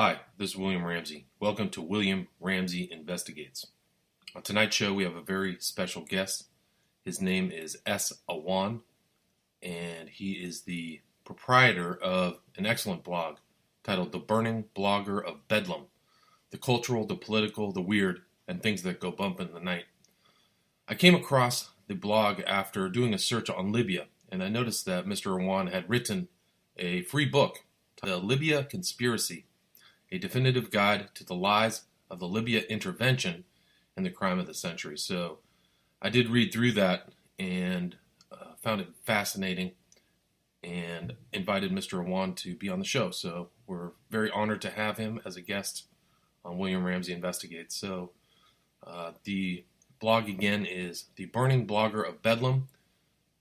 Hi, this is William Ramsey. Welcome to William Ramsey Investigates. On tonight's show, we have a very special guest. His name is Awan, and he is the proprietor of an excellent blog titled The Burning Blogger of Bedlam, the cultural, the political, the weird, and things that go bump in the night. I came across the blog after doing a search on Libya, and I noticed that Mr. Awan had written a free book, The Libya Conspiracy, a definitive guide to the lies of the Libya intervention and the crime of the century. So I did read through that and found it fascinating and invited Mr. Awan to be on the show. So we're very honored to have him as a guest on William Ramsey Investigates. So the blog again is The Burning Blogger of Bedlam,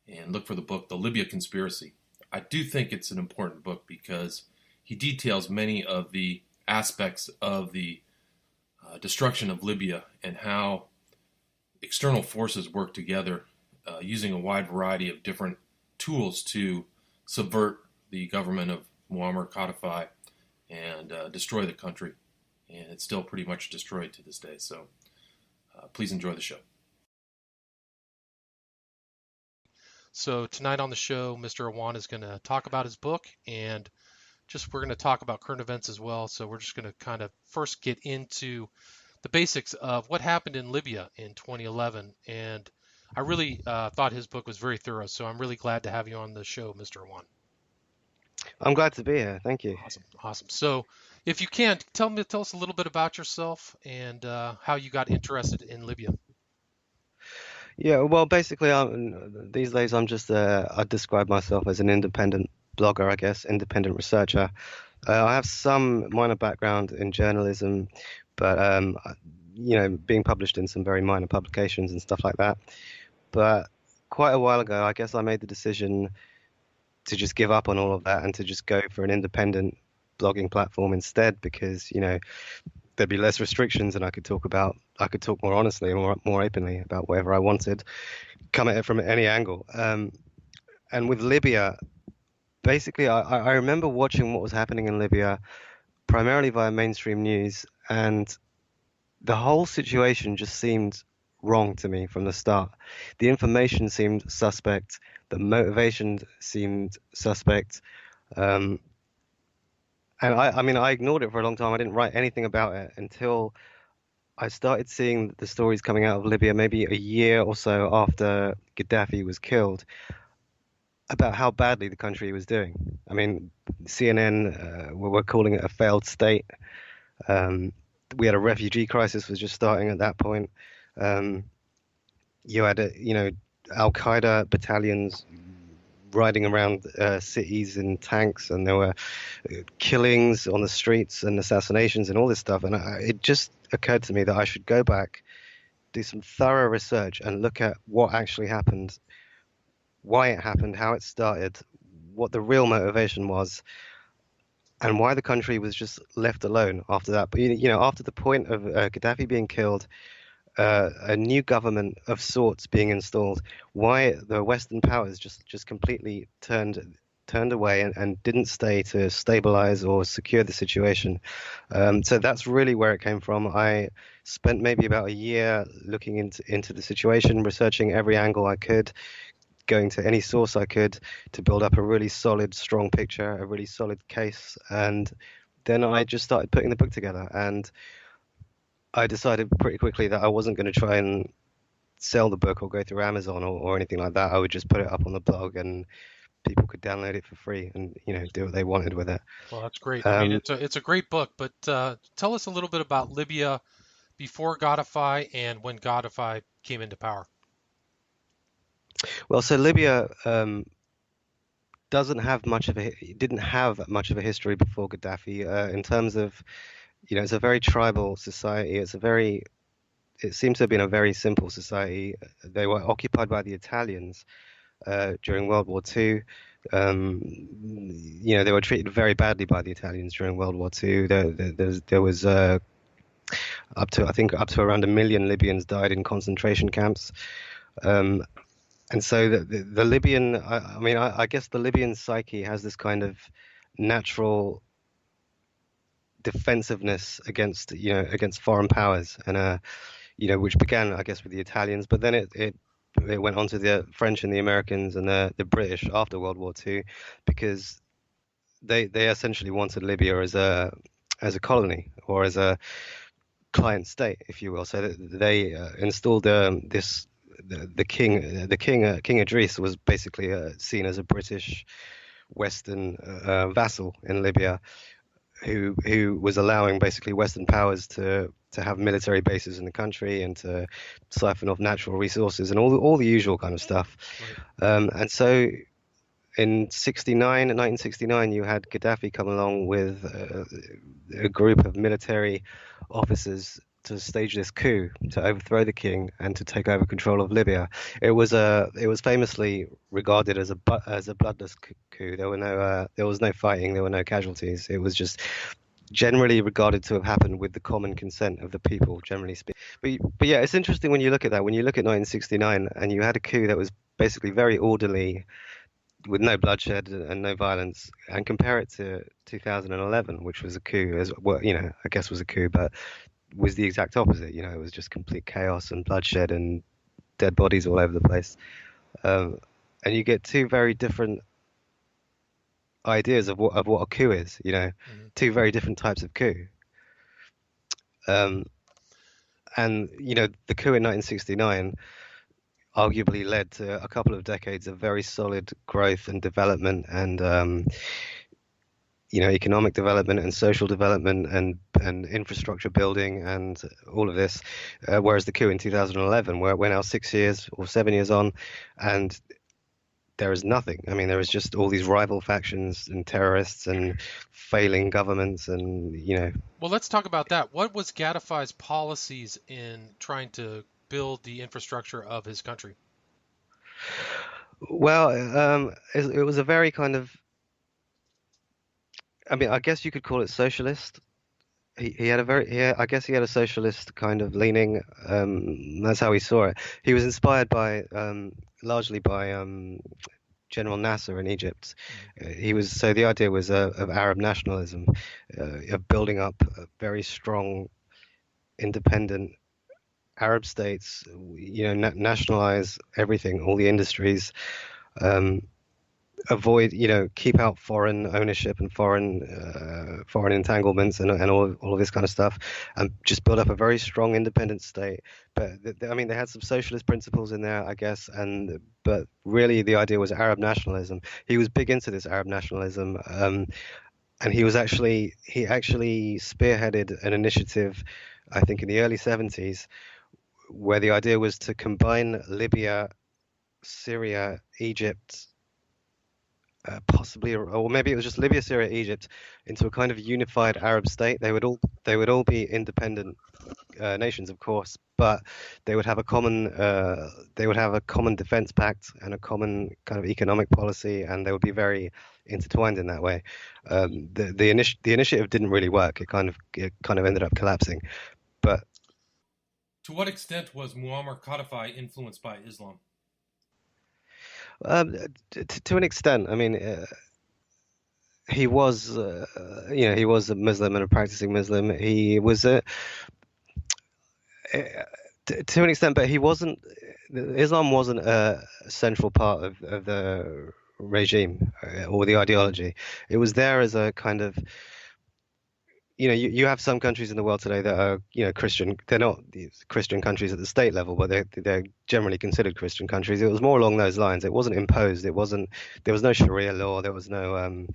and look for the book, The Libya Conspiracy. I do think it's an important book because he details many of the aspects of the destruction of Libya and how external forces work together using a wide variety of different tools to subvert the government of Muammar Gaddafi and destroy the country. And it's still pretty much destroyed to this day. So please enjoy the show. So tonight on the show, Mr. Awan is going to talk about his book, and we're going to talk about current events as well. So we're just going to kind of first get into the basics of what happened in Libya in 2011. And I really thought his book was very thorough. So I'm really glad to have you on the show, Mr. Awan. I'm glad to be here. Thank you. Awesome. So if you can, tell us a little bit about yourself and how you got interested in Libya. Yeah, well, basically, these days I describe myself as an independent blogger, I guess, independent researcher. I have some minor background in journalism, but being published in some very minor publications and stuff like that. But quite a while ago, I guess I made the decision to just give up on all of that and to just go for an independent blogging platform instead, because there'd be less restrictions and I could talk more honestly and more openly about whatever I wanted, come at it from any angle. And with Libya, basically, I remember watching what was happening in Libya primarily via mainstream news, and the whole situation just seemed wrong to me from the start. The information seemed suspect. The motivation seemed suspect. And I ignored it for a long time. I didn't write anything about it until I started seeing the stories coming out of Libya maybe a year or so after Gaddafi was killed about how badly the country was doing. I mean, CNN were calling it a failed state. We had a refugee crisis was just starting at that point. You had Al Qaeda battalions riding around cities in tanks, and there were killings on the streets and assassinations and all this stuff. And it just occurred to me that I should go back, do some thorough research, and look at what actually happened, why it happened, how it started, what the real motivation was, and why the country was just left alone after that. But after the point of Gaddafi being killed, a new government of sorts being installed, why the Western powers just completely turned away and didn't stay to stabilize or secure the situation. So that's really where it came from. I spent maybe about a year looking into the situation, researching every angle I could, going to any source I could to build up a really solid, strong picture, a really solid case. And then I just started putting the book together. And I decided pretty quickly that I wasn't going to try and sell the book or go through Amazon or anything like that. I would just put it up on the blog and people could download it for free and do what they wanted with it. Well, that's great. I mean, it's a great book, but tell us a little bit about Libya before Gaddafi and when Gaddafi came into power. Well, so Libya didn't have much of a history before Gaddafi in terms of, it's a very tribal society. It seems to have been a very simple society. They were occupied by the Italians during World War II. They were treated very badly by the Italians during World War II. There was up to around 1 million Libyans died in concentration camps. And so the Libyan, I guess the Libyan psyche has this kind of natural defensiveness against against foreign powers, and which began, I guess, with the Italians, but then it went on to the French and the Americans and the British after World War II, because they essentially wanted Libya as a colony, or as a client state, if you will. So that they installed this King Idris was basically seen as a British Western vassal in Libya, who was allowing basically Western powers to have military bases in the country and to siphon off natural resources and all the usual kind of stuff. Right. And so in 1969, you had Gaddafi come along with a group of military officers to stage this coup to overthrow the king and to take over control of Libya. It was famously regarded as a bloodless coup. There was no fighting, there were no casualties. It was just generally regarded to have happened with the common consent of the people, generally speaking. But yeah, it's interesting when you look at that. When you look at 1969, and you had a coup that was basically very orderly, with no bloodshed and no violence, and compare it to 2011, which was a coup, as well, I guess was a coup, but was the exact opposite. It was just complete chaos and bloodshed and dead bodies all over the place. Um, and you get two very different ideas of what a coup is. Hmm. Two very different types of coup. Um, and the coup in 1969 arguably led to a couple of decades of very solid growth and development, and economic development and social development and infrastructure building and all of this. Whereas the coup in 2011, where we're now 6 years or 7 years on, and there is nothing. I mean, there is just all these rival factions and terrorists and failing governments, and Well, let's talk about that. What was Gaddafi's policies in trying to build the infrastructure of his country? well, it was a very kind of. I mean, I guess you could call it socialist. He had a very, I guess he had a socialist kind of leaning. That's how he saw it. He was inspired largely by General Nasser in Egypt. Mhm. So the idea was of Arab nationalism, of building up a very strong, independent Arab states. Nationalize everything, all the industries. Um, Avoid, keep out foreign ownership and foreign entanglements and all of this kind of stuff, and just build up a very strong independent state. But I mean, they had some socialist principles in there, I guess, but really the idea was Arab nationalism. He was big into this Arab nationalism, and he actually spearheaded an initiative, I think, in the early 70s, where the idea was to combine Libya, Syria, Egypt, possibly, or maybe it was just Libya, Syria, Egypt, into a kind of unified Arab state. They would all be independent nations, of course, but they would have a common defense pact and a common kind of economic policy, and they would be very intertwined in that way. The initiative didn't really work. It kind of ended up collapsing. But To what extent was Muammar Gaddafi influenced by Islam? um, to an extent, I mean, he was a Muslim and a practicing Muslim. He was to an extent, but he wasn't. Islam wasn't a central part of the regime or the ideology. It was there as a kind of, you have some countries in the world today that are, Christian. They're not these Christian countries at the state level, but they're generally considered Christian countries. It was more along those lines. It wasn't imposed. It wasn't. There was no Sharia law. There was no.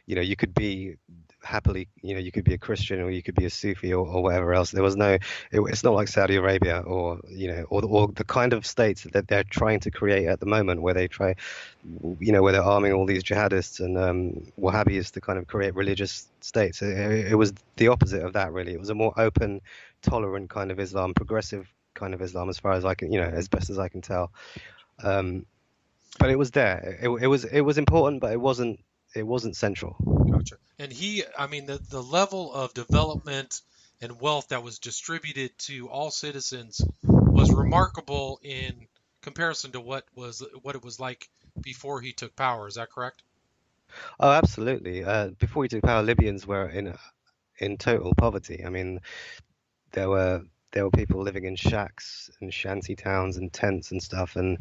You could be happily. You could be a Christian or you could be a Sufi or whatever else. There was no. It's not like Saudi Arabia or or the kind of states that they're trying to create at the moment, where they try, where they're arming all these jihadists and Wahhabis to kind of create religious states. It was the opposite of that, really. It was a more open, tolerant kind of Islam, progressive kind of Islam, as far as I can, as best as I can tell. Um, but it was there. It was important, but it wasn't central. Gotcha. And I mean, the level of development and wealth that was distributed to all citizens was remarkable in comparison to what it was like before he took power. Is that correct? Oh, absolutely. Before he took power, Libyans were in total poverty. I mean, there were there were people living in shacks and shanty towns and tents and stuff, and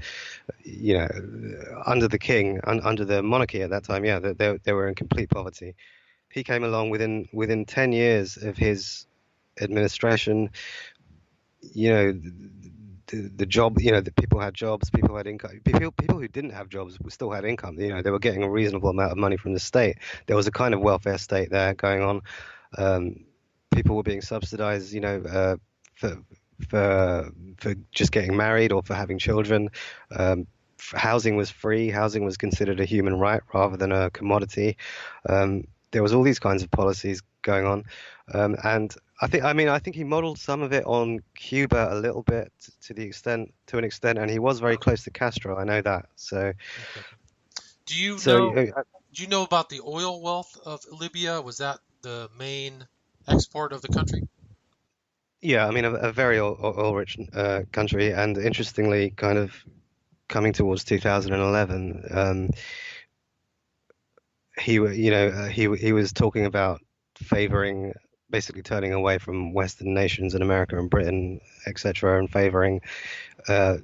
under the king, under the monarchy at that time, yeah, they were in complete poverty. He came along within 10 years of his administration. You know, the job, the people had jobs, people had income. People who didn't have jobs still had income. They were getting a reasonable amount of money from the state. There was a kind of welfare state there going on. Um, People were being subsidized, for for just getting married or for having children. Housing was free. Housing was considered a human right rather than a commodity. There was all these kinds of policies going on, and I think he modeled some of it on Cuba a little bit to an extent, and he was very close to Castro. I know that. So, Okay. Do you so know do you know about the oil wealth of Libya? Was that the main export of the country? yeah, I mean, a very oil-rich country, and interestingly, kind of coming towards 2011, he was talking about favoring, basically turning away from Western nations and America and Britain, etc., and favoring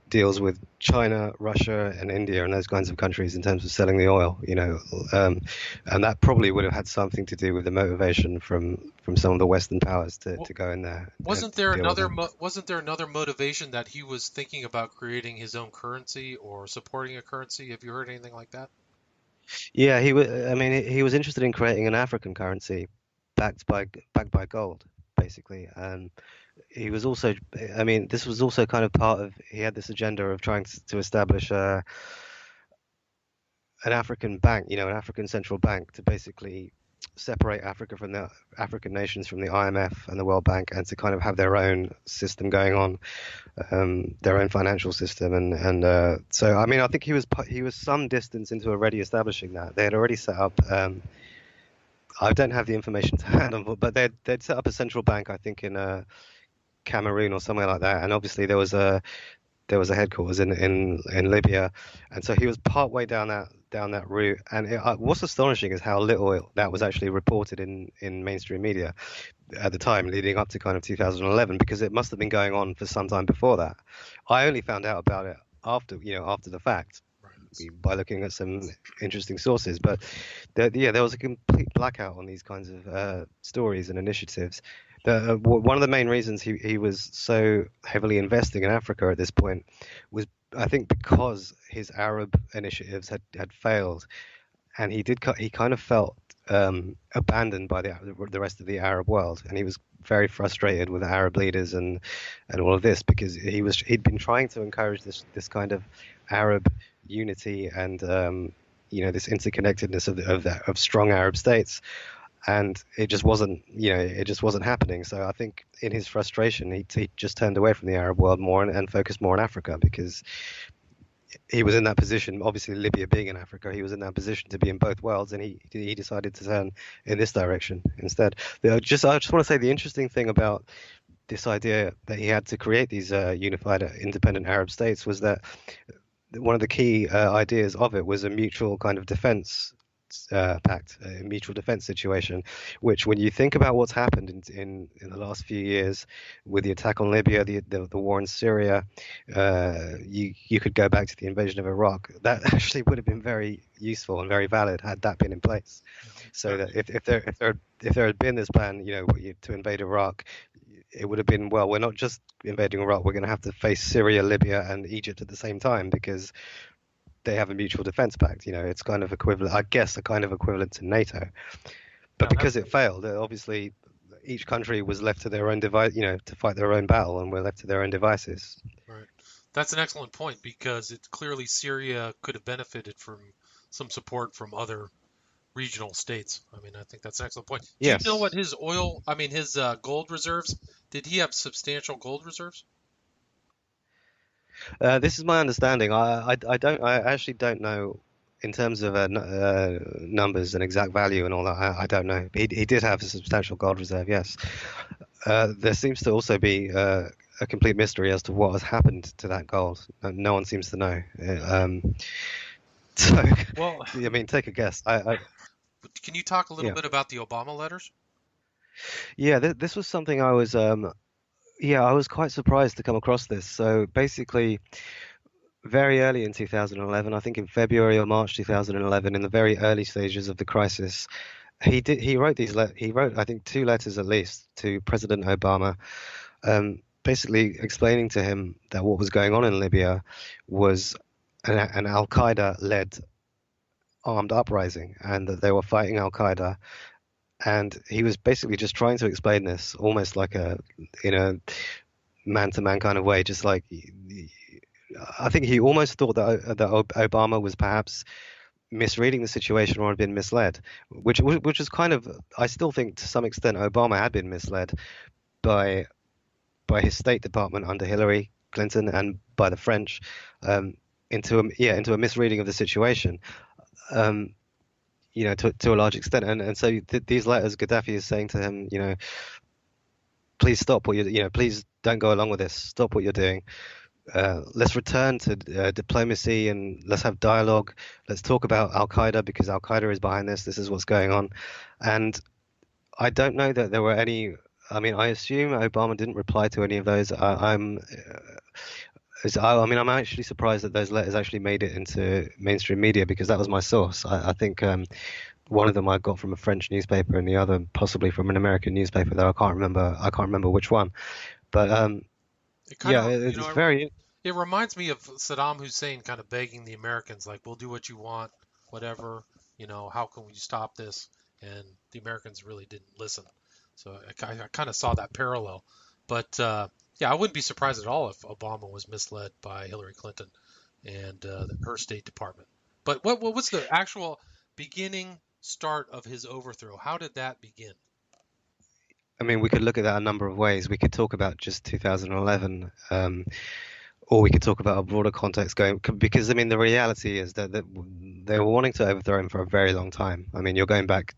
deals with China, Russia, and India and those kinds of countries in terms of selling the oil. And that probably would have had something to do with the motivation from some of the Western powers Wa- to go in there Wasn't to there deal with another them. wasn't there another motivation that he was thinking about creating his own currency or supporting a currency? Have you heard anything like that? Yeah, he was. I mean, he was interested in creating an African currency backed by gold, basically. And he was also, I mean, this was also kind of part of. He had this agenda of trying to establish an African bank, an African central bank, to basically separate Africa from the African nations from the IMF and the World Bank, and to kind of have their own system going on, their own financial system, and so I mean I think he was some distance into already establishing that. They had already set up. I don't have the information to hand on, but they'd set up a central bank, I think in Cameroon or somewhere like that, and obviously there was a headquarters in Libya, and so he was part way down that route. And what's astonishing is how little that was actually reported in mainstream media at the time, leading up to kind of 2011, because it must have been going on for some time before that. I only found out about it after the fact Right. by looking at some interesting sources. But there was a complete blackout on these kinds of stories and initiatives. One of the main reasons he was so heavily investing in Africa at this point was, I think, because his Arab initiatives had failed, and he kind of felt abandoned by the rest of the Arab world, and he was very frustrated with the Arab leaders and all of this, because he'd been trying to encourage this kind of Arab unity and this interconnectedness of strong Arab states, and it just wasn't happening. So I think in his frustration, he just turned away from the Arab world more and focused more on Africa, because he was in that position. Obviously, Libya being in Africa, he was in that position to be in both worlds, and he decided to turn in this direction instead. I just want to say the interesting thing about this idea that he had to create these unified independent Arab states was that one of the key ideas of it was a mutual kind of defense pact, a mutual defense situation, which, when you think about what's happened in the last few years with the attack on Libya, the war in Syria, you could go back to the invasion of Iraq. That actually would have been very useful and very valid had that been in place. So that Exactly. if there had been this plan, to invade Iraq, it would have been, well, we're not just invading Iraq, we're going to have to face Syria, Libya, and Egypt at the same time, because they have a mutual defense pact. It's kind of equivalent, I guess, a kind of equivalent to NATO. But Yeah, because it failed, obviously each country was left to their own device, to fight their own battle, and we're left to their own devices. right. That's an excellent point because it's clearly Syria could have benefited from some support from other regional states. I mean, I think that's an excellent point. Do you know what Yes. his his gold reserves? Did he have substantial gold reserves? This is my understanding. I actually don't know in terms of numbers and exact value and all that. I don't know. He did have a substantial gold reserve, yes. There seems to also be a complete mystery as to what has happened to that gold. No one seems to know. So, Well, I mean, take a guess. can you talk a little Yeah. bit about the Obama letters? Yeah, this was something I was yeah, I was quite surprised to come across this. So basically, very early in 2011, I think in February or March 2011, in the very early stages of the crisis, he wrote I think two letters at least to President Obama, basically explaining to him that what was going on in Libya was an Al Qaeda led armed uprising, and that they were fighting Al Qaeda. And he was basically just trying to explain this almost like a in a man to man kind of way, just like I think he almost thought that Obama was perhaps misreading the situation or had been misled, which is kind of, I still think to some extent Obama had been misled by his State Department under Hillary Clinton and by the French, into a misreading of the situation, um, to a large extent. And so these letters, Gaddafi is saying to him, please stop what please don't go along with this. Stop what you're doing. Let's return to diplomacy and let's have dialogue. Let's talk about Al Qaeda because Al Qaeda is behind this. This is what's going on. And I don't know that there were any. I mean, I assume Obama didn't reply to any of those. I mean, I'm actually surprised that those letters actually made it into mainstream media because that was my source. I think one of them I got from a French newspaper and the other possibly from an American newspaper, though I can't remember. I can't remember which one. But It kind yeah, of, it's very. it reminds me of Saddam Hussein kind of begging the Americans, like, we'll do what you want, whatever, how can we stop this? And the Americans really didn't listen. So I kind of saw that parallel. But yeah, I wouldn't be surprised at all if Obama was misled by Hillary Clinton and her State Department. But what was the actual beginning start of his overthrow? How did that begin? I mean, we could look at that a number of ways. We could talk about just 2011, or we could talk about a broader context going, because I mean, the reality is that they were wanting to overthrow him for a very long time. I mean, you're going back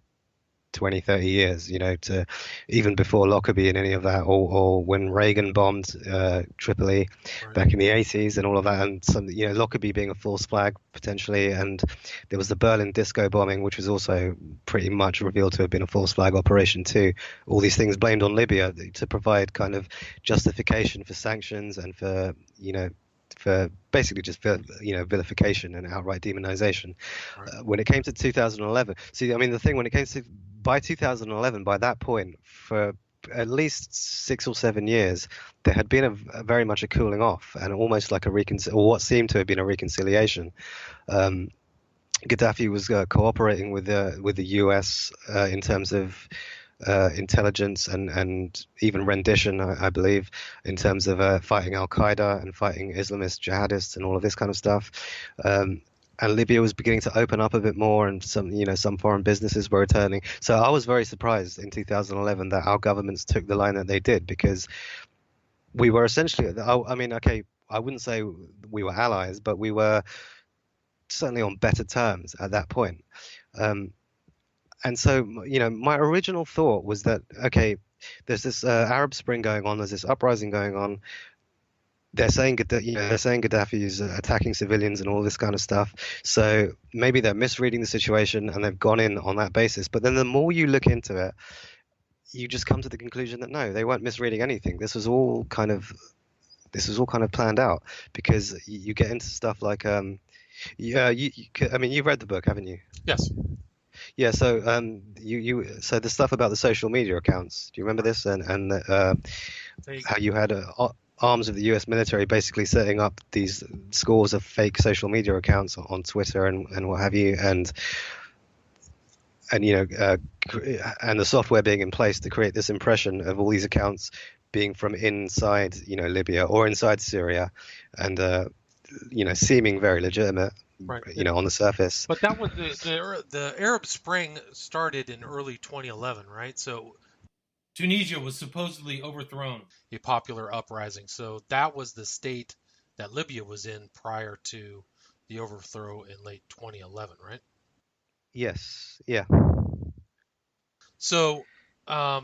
20, 30 years, to even before Lockerbie and any of that, or when Reagan bombed Tripoli Right. back in the 80s and all of that, and some, Lockerbie being a false flag potentially, and there was the Berlin disco bombing, which was also pretty much revealed to have been a false flag operation too. All these things blamed on Libya to provide kind of justification for sanctions and for basically just vilification and outright demonization. Right. When it came to 2011, see, I mean, the thing when it came to by 2011, by that point, for at least 6 or 7 years, there had been a very much a cooling off and almost like or what seemed to have been a reconciliation. Um, Gaddafi was cooperating with the US in terms of intelligence and even rendition, I believe, in terms of fighting Al Qaeda and fighting Islamist jihadists and all of this kind of stuff. And Libya was beginning to open up a bit more, and some foreign businesses were returning. So I was very surprised in 2011 that our governments took the line that they did, because we were essentially, I mean, okay, I wouldn't say we were allies, but we were certainly on better terms at that point. Um, and so, my original thought was that, okay, there's this Arab Spring going on, there's this uprising going on. They're saying Gaddafi is attacking civilians and all this kind of stuff. So maybe they're misreading the situation and they've gone in on that basis. But then the more you look into it, you just come to the conclusion that no, they weren't misreading anything. This was all kind of planned out, because you get into stuff like yeah, I mean, you've read the book, haven't you? Yes. Yeah. So so the stuff about the social media accounts. Do you remember this? And how you had arms of the U.S. military basically setting up these scores of fake social media accounts on Twitter and what have you, and and the software being in place to create this impression of all these accounts being from inside Libya or inside Syria, and seeming very legitimate, Right. on the surface. But that was the Arab Spring started in early 2011, right? So Tunisia was supposedly overthrown. a popular uprising. So that was the state that Libya was in prior to the overthrow in late 2011, right? Yes. Yeah. So,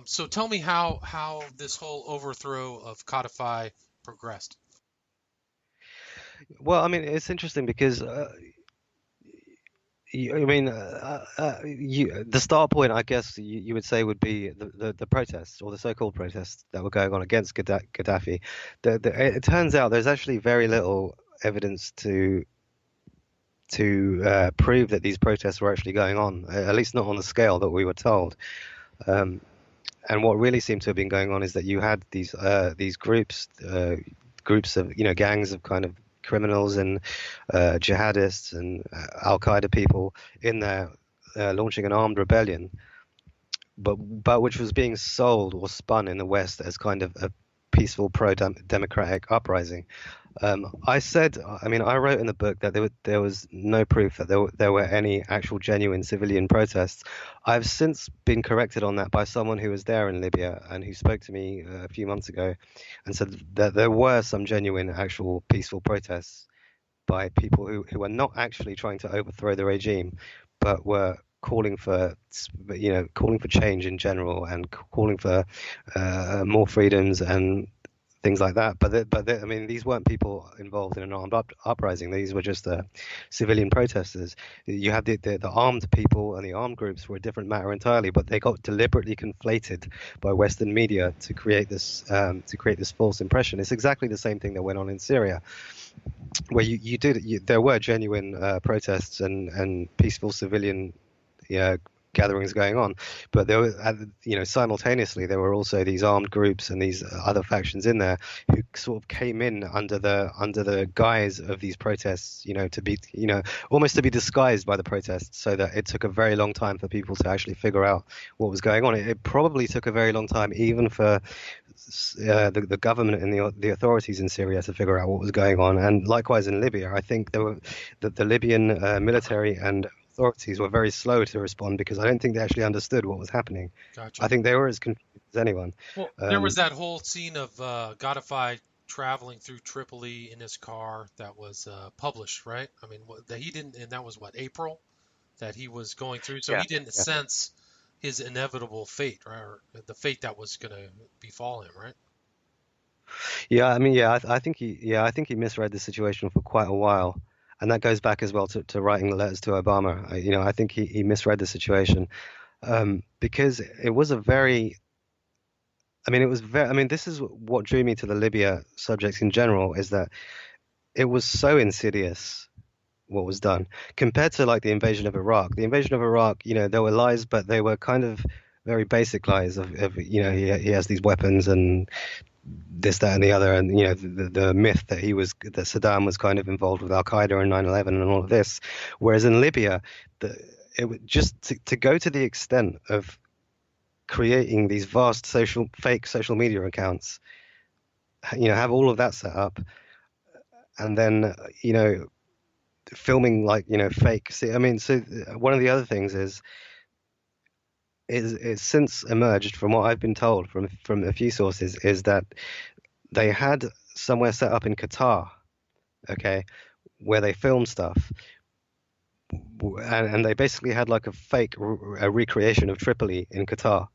so tell me how this whole overthrow of Codify progressed. Well, I mean, it's interesting because I mean, the start point, I guess you would say, would be the protests or the so-called protests that were going on against Gaddafi. It turns out there's actually very little evidence to prove that these protests were actually going on, at least not on the scale that we were told. Um, and what really seemed to have been going on is that you had these groups of gangs of kind of criminals and jihadists and Al Qaeda people in there launching an armed rebellion, but which was being sold or spun in the West as kind of a peaceful pro-democratic uprising. I wrote in the book that there was no proof that there were any actual genuine civilian protests. I've since been corrected on that by someone who was there in Libya and who spoke to me a few months ago and said that there were some genuine, actual peaceful protests by people who were not actually trying to overthrow the regime, but were calling for calling for change in general and calling for more freedoms and things like that. I mean, these weren't people involved in an armed uprising. These were just civilian protesters. You had the armed people and the armed groups were a different matter entirely, but they got deliberately conflated by Western media to create this false impression. It's exactly the same thing that went on in Syria, where there were genuine protests and peaceful civilian gatherings going on, but there were simultaneously there were also these armed groups and these other factions in there who sort of came in under the guise of these protests, to be almost to be disguised by the protests, so that it took a very long time for people to actually figure out what was going on. It probably took a very long time even for the government and the authorities in Syria to figure out what was going on, and likewise in Libya. I think the Libyan military and authorities were very slow to respond because I don't think they actually understood what was happening. Gotcha. I think they were as confused as anyone. Well, there was that whole scene of Gaddafi traveling through Tripoli in his car that was published, right? I mean, that he didn't, and that was what, April, that he was going through. So Yeah, he didn't yeah. sense his inevitable fate, right? Or the fate that was going to befall him, right? Yeah, I mean, I think he misread the situation for quite a while, and that goes back as well to writing the letters to Obama. I think he misread the situation because it was a very, I mean, it was very, I mean, this is what drew me to the Libya subject in general, is that it was so insidious what was done compared to like the invasion of Iraq. The invasion of Iraq, there were lies, but they were kind of very basic lies of he has these weapons and this, that, and the other, and the myth that Saddam was kind of involved with Al Qaeda and 9/11 and all of this. Whereas in Libya, it would just to go to the extent of creating these vast fake social media accounts, have all of that set up, and then filming like fake. See, I mean, so one of the other things is it's since emerged from what I've been told from a few sources is that they had somewhere set up in Qatar, okay, where they filmed stuff, and they basically had like a recreation of Tripoli in Qatar,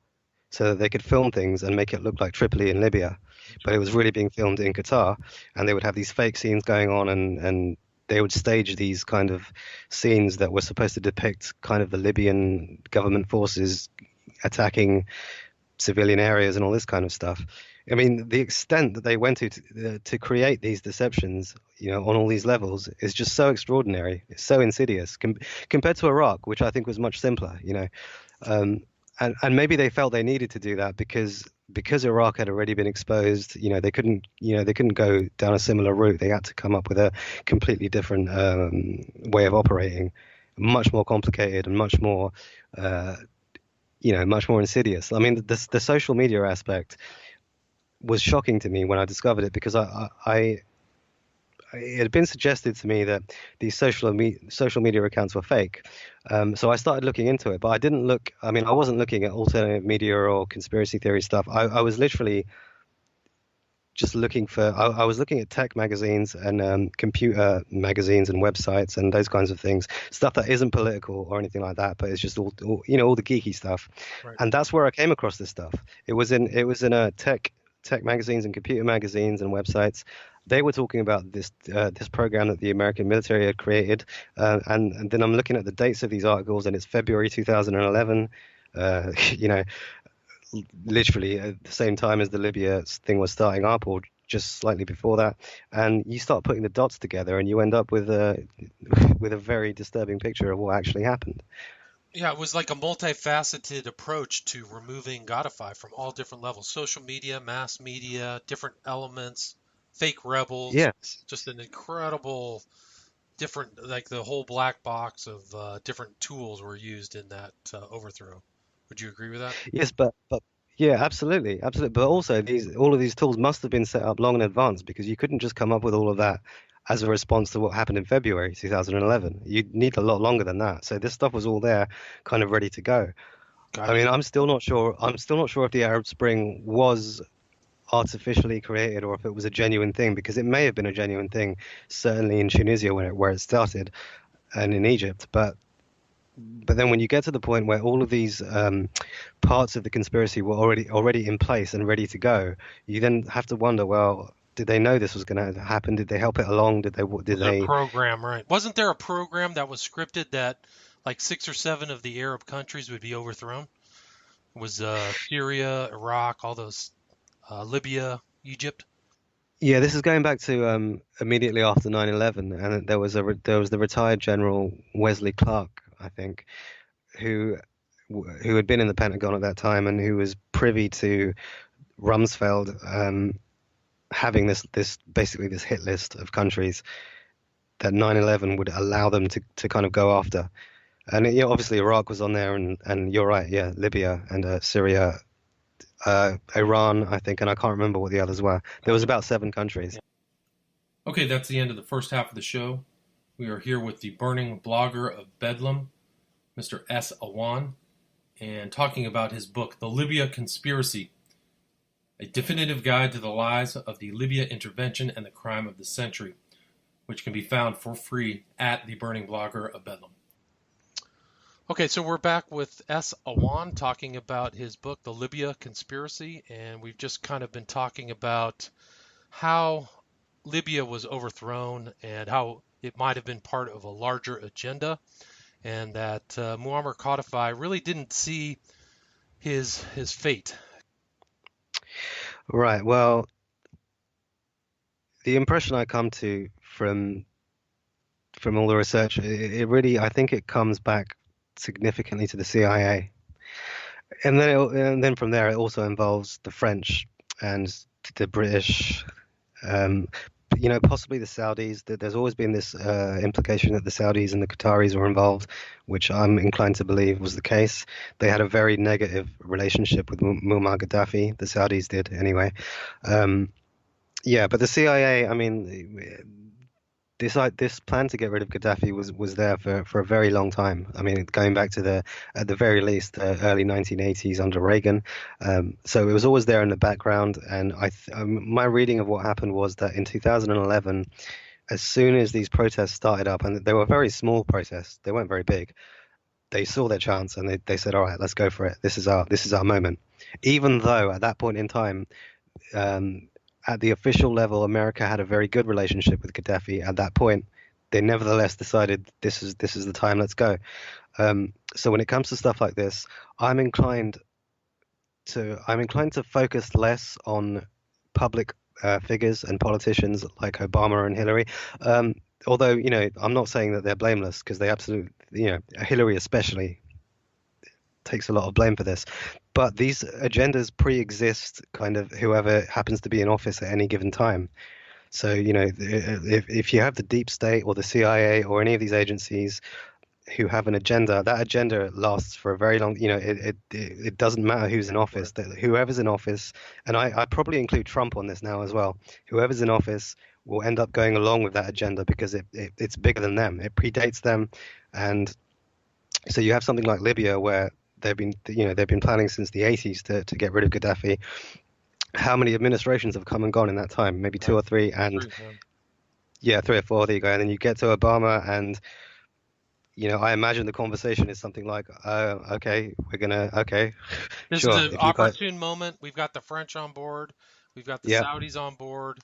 so that they could film things and make it look like Tripoli in Libya, but it was really being filmed in Qatar, and they would have these fake scenes going on, and they would stage these kind of scenes that were supposed to depict kind of the Libyan government forces attacking civilian areas and all this kind of stuff. I mean, the extent that they went to create these deceptions, on all these levels, is just so extraordinary. It's so insidious compared to Iraq, which I think was much simpler. And maybe they felt they needed to do that because Iraq had already been exposed. They couldn't go down a similar route. They had to come up with a completely different way of operating, much more complicated and much more much more insidious. I mean, the social media aspect was shocking to me when I discovered it, because it had been suggested to me that these social media accounts were fake. So I started looking into it, but I didn't look. I mean, I wasn't looking at alternative media or conspiracy theory stuff. I was literally just looking for. I was looking at tech magazines and computer magazines and websites and those kinds of things, stuff that isn't political or anything like that, but it's just all the geeky stuff. Right. And that's where I came across this stuff. It was in a tech tech magazines and computer magazines and websites, they were talking about this program that the American military had created, and then I'm looking at the dates of these articles, and it's February 2011. You know, literally at the same time as the Libya thing was starting up, or just slightly before that, and you start putting the dots together, and you end up with a with a very disturbing picture of what actually happened. Yeah, it was like a multifaceted approach to removing Godify from all different levels: social media, mass media, different elements, fake rebels, Yes. just an incredible different, like the whole black box of different tools were used in that overthrow. Would you agree with that? Yes, but yeah, absolutely, absolutely. But also, these all of these tools must have been set up long in advance, because you couldn't just come up with all of that as a response to what happened in February 2011. You'd need a lot longer than that. So this stuff was all there, kind of ready to go. I Gotcha. mean, I'm still not sure. I'm still not sure if the Arab Spring was artificially created or if it was a genuine thing, because it may have been a genuine thing, certainly in Tunisia where it started, and in Egypt. But then when you get to the point where all of these parts of the conspiracy were already in place and ready to go, you then have to wonder, well, did they know this was going to happen? Did they help it along? Did Was there a they? program, right? Wasn't there a program that was scripted that like 6 or 7 of the Arab countries would be overthrown? It was Syria, Iraq, all those, Libya, Egypt. Yeah, this is going back to immediately after 9/11, and there was the retired General Wesley Clark, I think, who who had been in the Pentagon at that time and who was privy to Rumsfeld having this basically this hit list of countries that 9/11 would allow them to kind of go after. And obviously Iraq was on there, and you're right, yeah, Libya and Syria, Iran, I think, and I can't remember what the others were. There was about 7 countries. Okay, that's the end of the first half of the show. We are here with the burning blogger of Bedlam, Mr. S. Awan, and talking about his book, The Libya Conspiracy, a definitive guide to the lies of the Libya intervention and the crime of the century, which can be found for free at the burning blogger of Bedlam. Okay, so we're back with S. Awan talking about his book, The Libya Conspiracy, and we've just kind of been talking about how Libya was overthrown and how it might have been part of a larger agenda, and that Muammar Gaddafi really didn't see his fate. Right. Well, the impression I come to from all the research, it really, I think it comes back significantly to the CIA, and then from there it also involves the French and the British, um, possibly the Saudis. There's always been this implication that the Saudis and the Qataris were involved, which I'm inclined to believe was the case. They had a very negative relationship with Muammar Gaddafi. The Saudis did anyway. Yeah, but the CIA, I mean, this plan to get rid of Gaddafi was there for a very long time. I mean, going back to at the very least early 1980s under Reagan. So it was always there in the background. And my reading of what happened was that in 2011, as soon as these protests started up, and they were very small protests, they weren't very big. They saw their chance and they said, "All right, let's go for it. This is our moment." Even though at that point in time, um, at the official level, America had a very good relationship with Gaddafi. At that point, they nevertheless decided this is the time. Let's go. So when it comes to stuff like this, I'm inclined to focus less on public figures and politicians like Obama and Hillary. Although I'm not saying that they're blameless, because they absolutely, Hillary especially takes a lot of blame for this. But these agendas pre-exist kind of whoever happens to be in office at any given time. So, if you have the deep state or the CIA or any of these agencies who have an agenda, that agenda lasts for a very long, it doesn't matter who's in office, that whoever's in office, and I probably include Trump on this now as well, whoever's in office will end up going along with that agenda because it's bigger than them. It predates them. And so you have something like Libya where they've been planning since the 80s to get rid of Gaddafi. How many administrations have come and gone in that time? Maybe 2 or 3, and yeah, 3 or 4. There you go. And then you get to Obama, and I imagine the conversation is something like, okay, This sure. is an opportune moment. We've got the French on board. We've got the Yeah, Saudis on board.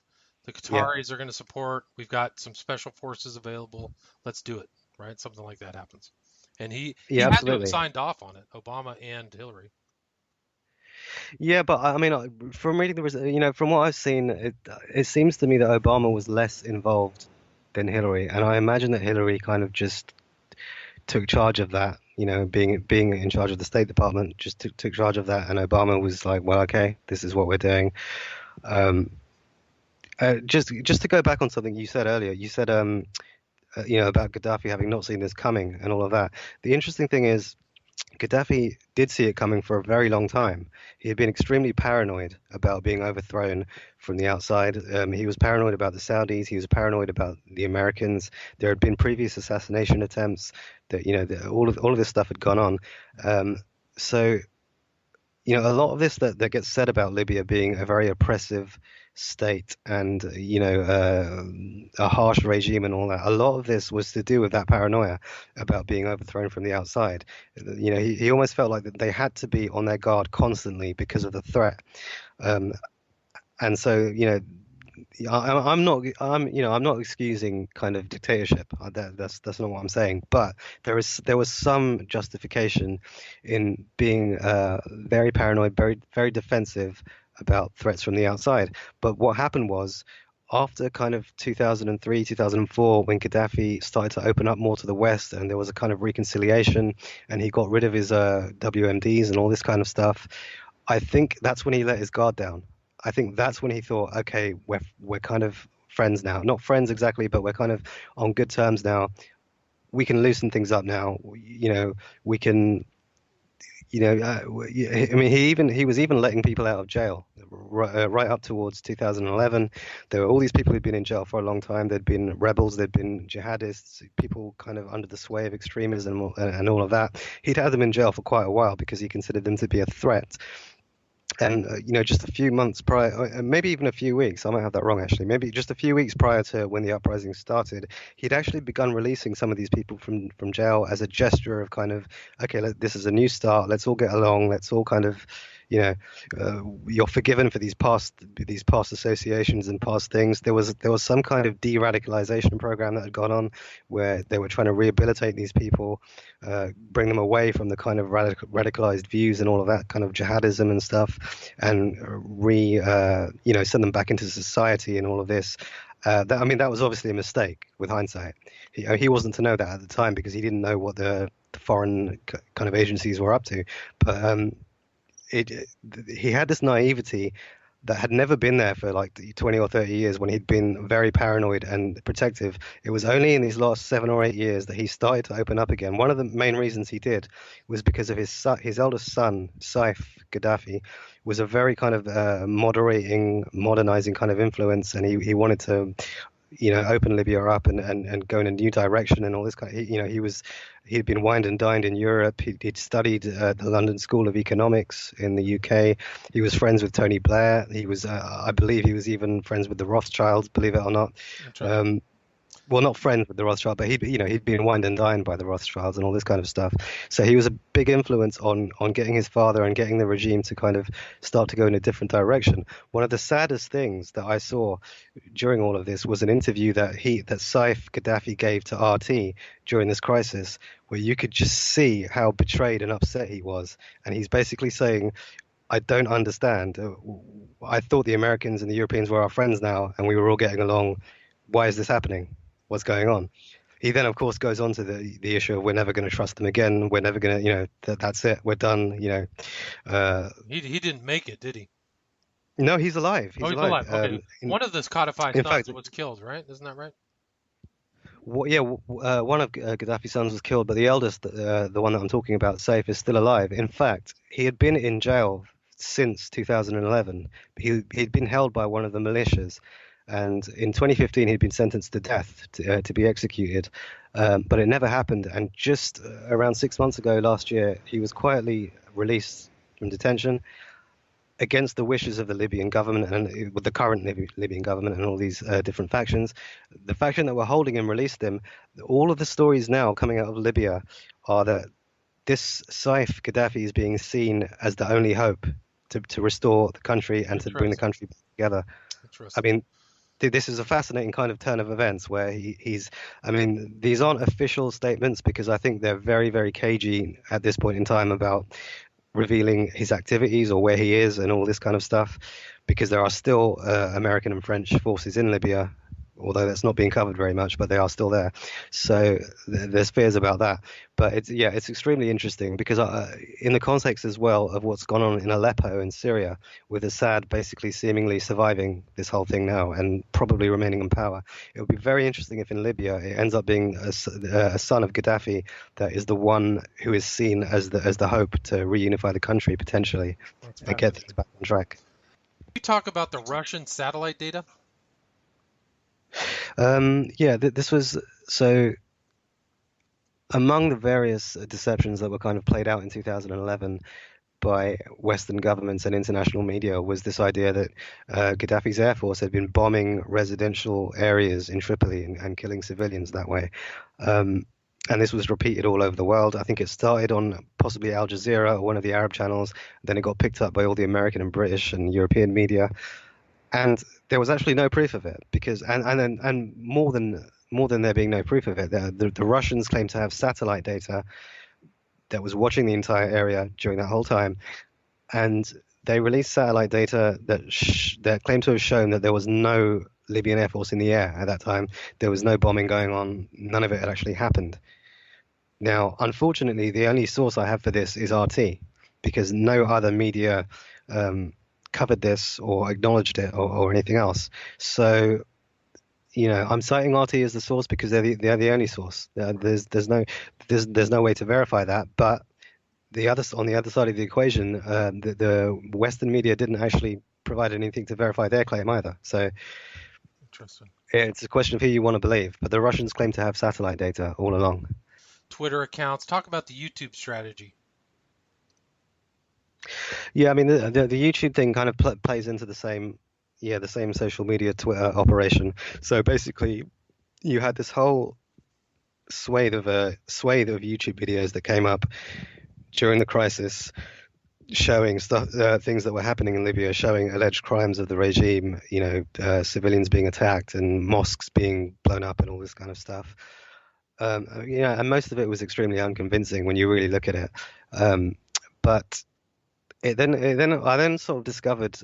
The yeah, Qataris are going to support. We've got some special forces available. Let's do it, right? Something like that happens. And he yeah, had to have absolutely. signed off on it, Obama and Hillary. Yeah, but I mean, from reading from what I've seen, it seems to me that Obama was less involved than Hillary, and I imagine that Hillary kind of just took charge of that. Being in charge of the State Department, just took charge of that, and Obama was like, "Well, okay, this is what we're doing." Um, just to go back on something you said earlier, you said about Gaddafi having not seen this coming and all of that. The interesting thing is, Gaddafi did see it coming for a very long time. He had been extremely paranoid about being overthrown from the outside. He was paranoid about the Saudis. He was paranoid about the Americans. There had been previous assassination attempts. All of this stuff had gone on. So a lot of this that gets said about Libya being a very oppressive state and a harsh regime and all that. A lot of this was to do with that paranoia about being overthrown from the outside. He almost felt like that they had to be on their guard constantly because of the threat. Um, and so I'm not excusing kind of dictatorship. That's not what I'm saying. But there was some justification in being very paranoid, very very defensive about threats from the outside. But what happened was, after kind of 2003, 2004, when Gaddafi started to open up more to the West, and there was a kind of reconciliation, and he got rid of his WMDs and all this kind of stuff. I think that's when he let his guard down. I think that's when he thought, okay, we're kind of friends now. Not friends exactly, but we're kind of on good terms now. We can loosen things up now. We can. I mean, he was even letting people out of jail right up towards 2011. There were all these people who'd been in jail for a long time. There'd been rebels, there'd been jihadists, people kind of under the sway of extremism and all of that. He'd had them in jail for quite a while because he considered them to be a threat. And just a few months prior, maybe even a few weeks, I might have that wrong actually, maybe just a few weeks prior to when the uprising started, he'd actually begun releasing some of these people from jail as a gesture of kind of, okay, this is a new start, let's all get along, let's all kind of, you're forgiven for these past associations and past things. There was some kind of de-radicalization program that had gone on where they were trying to rehabilitate these people, bring them away from the kind of radicalized views and all of that kind of jihadism and stuff, and send them back into society and all of this. That was obviously a mistake with hindsight. He wasn't to know that at the time because he didn't know what the foreign kind of agencies were up to. But he had this naivety that had never been there for like 20 or 30 years when he'd been very paranoid and protective. It was only in these last 7 or 8 years that he started to open up again. One of the main reasons he did was because of his eldest son, Saif Gaddafi, was a very kind of modernizing kind of influence, and he wanted to open Libya up and go in a new direction and all this kind of, he'd been wined and dined in Europe. He'd studied at the London School of Economics in the UK. He was friends with Tony Blair. He was, I believe he was even friends with the Rothschilds, believe it or not. Well, not friends with the Rothschild, but he'd been wined and dined by the Rothschilds and all this kind of stuff. So he was a big influence on getting his father and getting the regime to kind of start to go in a different direction. One of the saddest things that I saw during all of this was an interview that Saif Gaddafi gave to RT during this crisis, where you could just see how betrayed and upset he was. And he's basically saying, I don't understand. I thought the Americans and the Europeans were our friends now, and we were all getting along. Why is this happening? What's going on? He then, of course, goes on to the issue of we're never going to trust them again. We're never going to, that's it. We're done. He didn't make it, did he? No, he's alive. He's alive. Okay. One of the codified sons was killed, right? Isn't that right? One of Gaddafi's sons was killed, but the eldest, the one that I'm talking about, Saif, is still alive. In fact, he had been in jail since 2011. He'd been held by one of the militias. And in 2015, he'd been sentenced to death to be executed, but it never happened. And just around 6 months ago, last year, he was quietly released from detention against the wishes of the Libyan government and with the current Libyan government and all these different factions. The faction that were holding him released him. All of the stories now coming out of Libya are that this Saif Gaddafi is being seen as the only hope to restore the country and to bring the Interesting. country back together. I Interesting. mean, this is a fascinating kind of turn of events where I mean, these aren't official statements because I think they're very, very cagey at this point in time about revealing his activities or where he is and all this kind of stuff, because there are still American and French forces in Libya, although that's not being covered very much, but they are still there. So there's fears about that. But it's extremely interesting because in the context as well of what's gone on in Aleppo in Syria, with Assad basically seemingly surviving this whole thing now and probably remaining in power, it would be very interesting if in Libya it ends up being a son of Gaddafi that is the one who is seen as the hope to reunify the country potentially That's and get fascinating. things back on track. You talk about the Russian satellite data. This was so among the various deceptions that were kind of played out in 2011 by Western governments and international media was this idea that Gaddafi's air force had been bombing residential areas in Tripoli and killing civilians that way. And this was repeated all over the world. I think it started on possibly Al Jazeera or one of the Arab channels. Then it got picked up by all the American and British and European media. And there was actually no proof of it because, and more than there being no proof of it, the Russians claim to have satellite data that was watching the entire area during that whole time, and they released satellite data that claimed to have shown that there was no Libyan air force in the air at that time. There was no bombing going on. None of it had actually happened. Now, unfortunately, the only source I have for this is RT, because no other media covered this or acknowledged it or anything else. So, I'm citing RT as the source because they're the only source. There's no way to verify that. But on the other side of the equation, the Western media didn't actually provide anything to verify their claim either. So Interesting. it's a question of who you want to believe. But the Russians claim to have satellite data all along. Twitter accounts. Talk about the YouTube strategy. Yeah, I mean the YouTube thing kind of plays into the same social media Twitter operation. So basically, you had this whole swathe of YouTube videos that came up during the crisis, showing stuff, things that were happening in Libya, showing alleged crimes of the regime, civilians being attacked and mosques being blown up and all this kind of stuff. And most of it was extremely unconvincing when you really look at it. But I then sort of discovered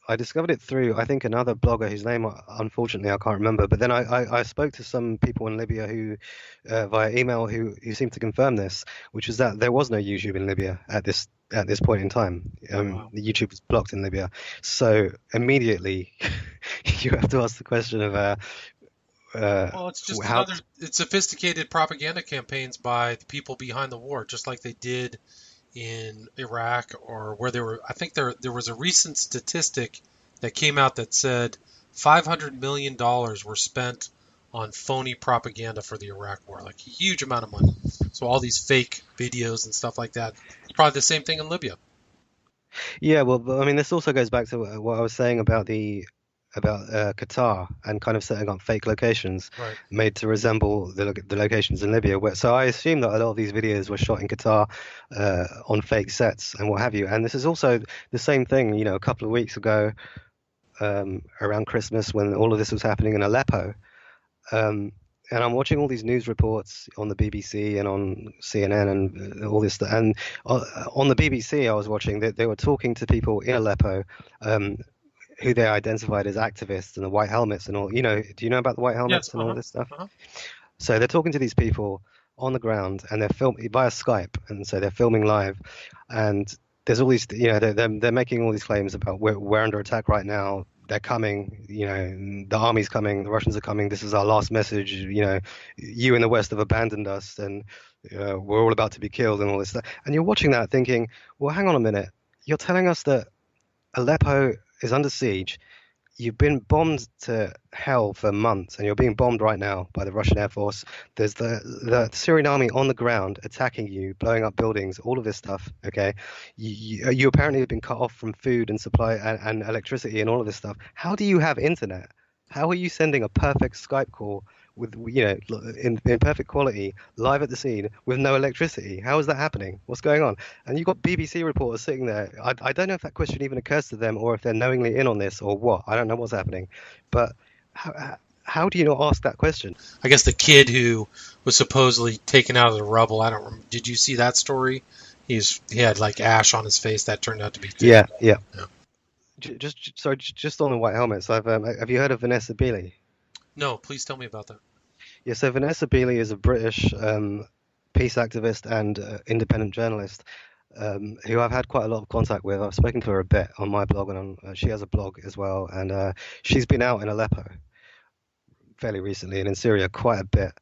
it through, I think, another blogger whose name, unfortunately, I can't remember. But then I spoke to some people in Libya who, via email, who seemed to confirm this, which was that there was no YouTube in Libya at this point in time. Wow. The YouTube was blocked in Libya. So immediately, you have to ask the question of Well, it's just how. it's sophisticated propaganda campaigns by the people behind the war, just like they did in Iraq or where I think there was a recent statistic that came out that said $500 million were spent on phony propaganda for the Iraq war, like a huge amount of money. So all these fake videos and stuff like that. It's probably the same thing in Libya. Yeah, well, I mean, this also goes back to what I was saying about Qatar and kind of setting up fake locations Right. made to resemble the locations in Libya. So I assume that a lot of these videos were shot in Qatar on fake sets and what have you. And this is also the same thing, a couple of weeks ago around Christmas when all of this was happening in Aleppo. And I'm watching all these news reports on the BBC and on CNN and all this stuff. And on the BBC, I was watching that they were talking to people in Aleppo who they identified as activists and the white helmets and all. Do you know about the white helmets Yes. and all this stuff? Uh-huh. So they're talking to these people on the ground and they're filming via Skype. And so they're filming live. And there's all these, they're making all these claims about we're under attack right now. They're coming, the army's coming, the Russians are coming. This is our last message. You in the West have abandoned us and we're all about to be killed and all this stuff. And you're watching that thinking, well, hang on a minute. You're telling us that Aleppo is under siege. You've been bombed to hell for months, and you're being bombed right now by the Russian Air Force. There's the Syrian army on the ground attacking you, blowing up buildings, all of this stuff. Okay, you apparently have been cut off from food and supply and electricity and all of this stuff. How do you have internet? How are you sending a perfect Skype call with in perfect quality, live at the scene with no electricity. How is that happening? What's going on? And you've got BBC reporters sitting there. I don't know if that question even occurs to them or if they're knowingly in on this or what. I don't know what's happening, but how do you not ask that question? I guess the kid who was supposedly taken out of the rubble. I don't remember. Did you see that story? He had like ash on his face. That turned out to be fake. Yeah. Yeah. Just on the white helmets. Have you heard of Vanessa Beeley? No, please tell me about that. Yeah, so Vanessa Beeley is a British peace activist and independent journalist who I've had quite a lot of contact with. I've spoken to her a bit on my blog, and she has a blog as well. And she's been out in Aleppo fairly recently and in Syria quite a bit.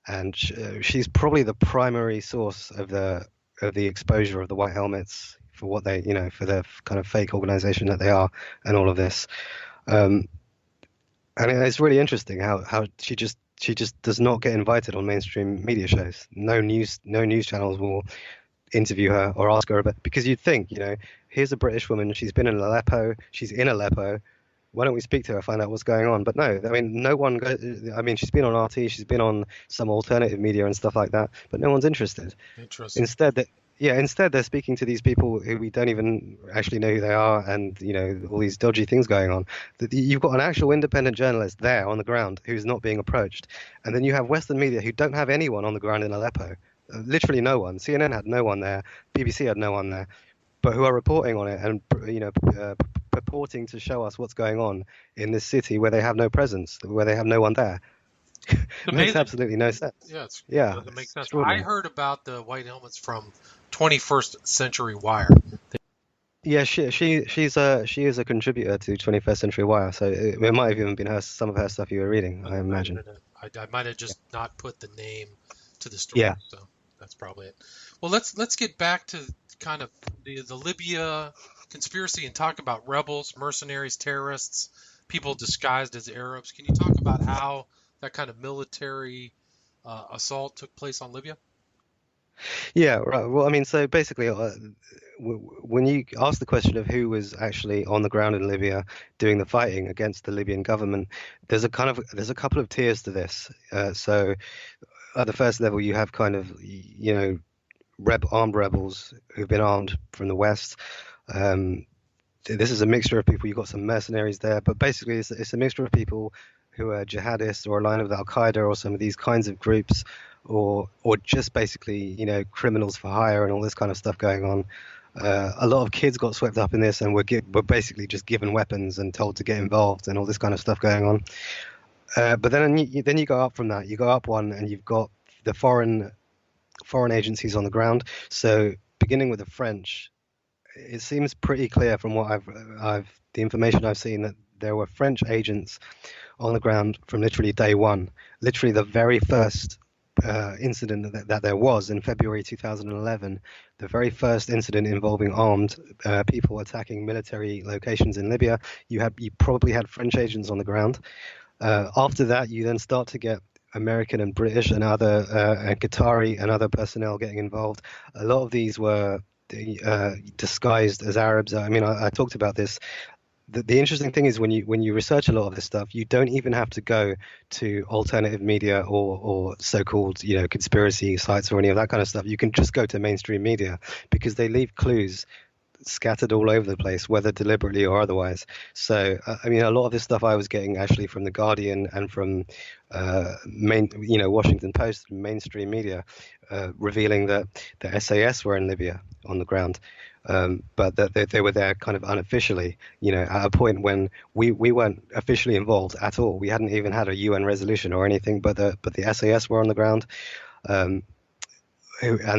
And she's probably the primary source of the exposure of the white helmets for what they, for the kind of fake organization that they are and all of this. And it's really interesting how she just does not get invited on mainstream media shows. No news channels will interview her or ask her about, because you'd think, here's a British woman, she's been in Aleppo, she's in Aleppo. Why don't we speak to her, find out what's going on? But no, I mean, no one goes. I mean, she's been on RT, she's been on some alternative media and stuff like that, but no one's interested. Interesting. Instead they're speaking to these people who we don't even actually know who they are, and all these dodgy things going on. You've got an actual independent journalist there on the ground who's not being approached, and then you have Western media who don't have anyone on the ground in Aleppo. Literally no one. CNN had no one there. BBC had no one there, but who are reporting on it and purporting to show us what's going on in this city where they have no presence, where they have no one there. It makes absolutely no sense. Yeah, it makes sense. I heard about the white helmets from 21st Century Wire. Yeah, she is a contributor to 21st Century Wire, so it might have even been some of her stuff you were reading, I imagine. I might have just not put the name to the story, so that's probably it. Well, let's get back to kind of the Libya conspiracy and talk about rebels, mercenaries, terrorists, people disguised as Arabs. Can you talk about how that kind of military assault took place on Libya? Yeah, right. Well, I mean, so basically, when you ask the question of who was actually on the ground in Libya doing the fighting against the Libyan government, there's a couple of tiers to this. So at the first level, you have kind of armed rebels who've been armed from the West. This is a mixture of people. You've got some mercenaries there, but basically it's a mixture of people who are jihadists or aligned with Al Qaeda or some of these kinds of groups, or just basically criminals for hire and all this kind of stuff going on. A lot of kids got swept up in this and were basically just given weapons and told to get involved and all this kind of stuff going on. But then you go up from that. You go up one and you've got the foreign agencies on the ground. So beginning with the French, it seems pretty clear from what the information I've seen that there were French agents on the ground from literally day one. Literally the very first incident that there was in February 2011, the very first incident involving armed people attacking military locations in Libya, you probably had French agents on the ground. After that, you then start to get American and British and other and Qatari and other personnel getting involved. A lot of these were disguised as Arabs. I mean, I talked about this. The interesting thing is when you research a lot of this stuff, you don't even have to go to alternative media or so-called conspiracy sites or any of that kind of stuff. You can just go to mainstream media because they leave clues scattered all over the place, whether deliberately or otherwise. So I mean, a lot of this stuff I was getting actually from the Guardian and from Washington Post, mainstream media, revealing that the SAS were in Libya on the ground. But that they were there kind of unofficially, at a point when we weren't officially involved at all. We hadn't even had a UN resolution or anything, but the SAS were on the ground, and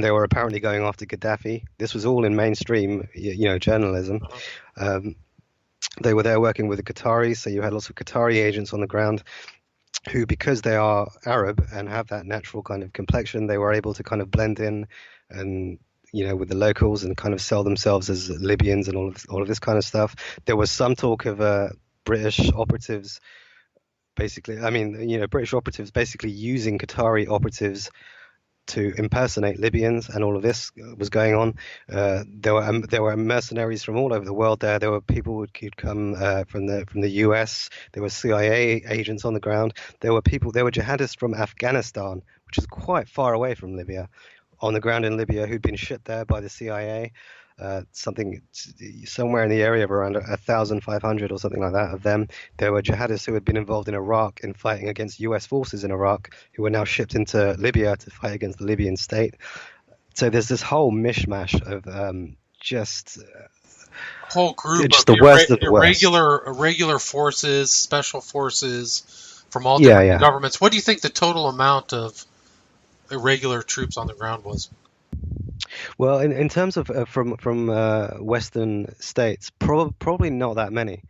they were apparently going after Gaddafi. This was all in mainstream, journalism. They were there working with the Qataris, so you had lots of Qatari agents on the ground who, because they are Arab and have that natural kind of complexion, they were able to kind of blend in and with the locals and kind of sell themselves as Libyans and all of this kind of stuff. There was some talk of British operatives, basically. I mean, British operatives basically using Qatari operatives to impersonate Libyans, and all of this was going on. There were mercenaries from all over the world there. There were people who'd come from the US. There were CIA agents on the ground. There were jihadists from Afghanistan, which is quite far away from Libya, on the ground in Libya, who'd been shipped there by the CIA. Somewhere in the area of around 1,500 or something like that of them. There were jihadists who had been involved in Iraq in fighting against US forces in Iraq, who were now shipped into Libya to fight against the Libyan state. So there's this whole mishmash of just Whole group just of the worst of the worst. irregular forces, special forces from all Yeah, different yeah. governments. What do you think the total amount of irregular troops on the ground was? Well, in terms of from Western states, probably not that many.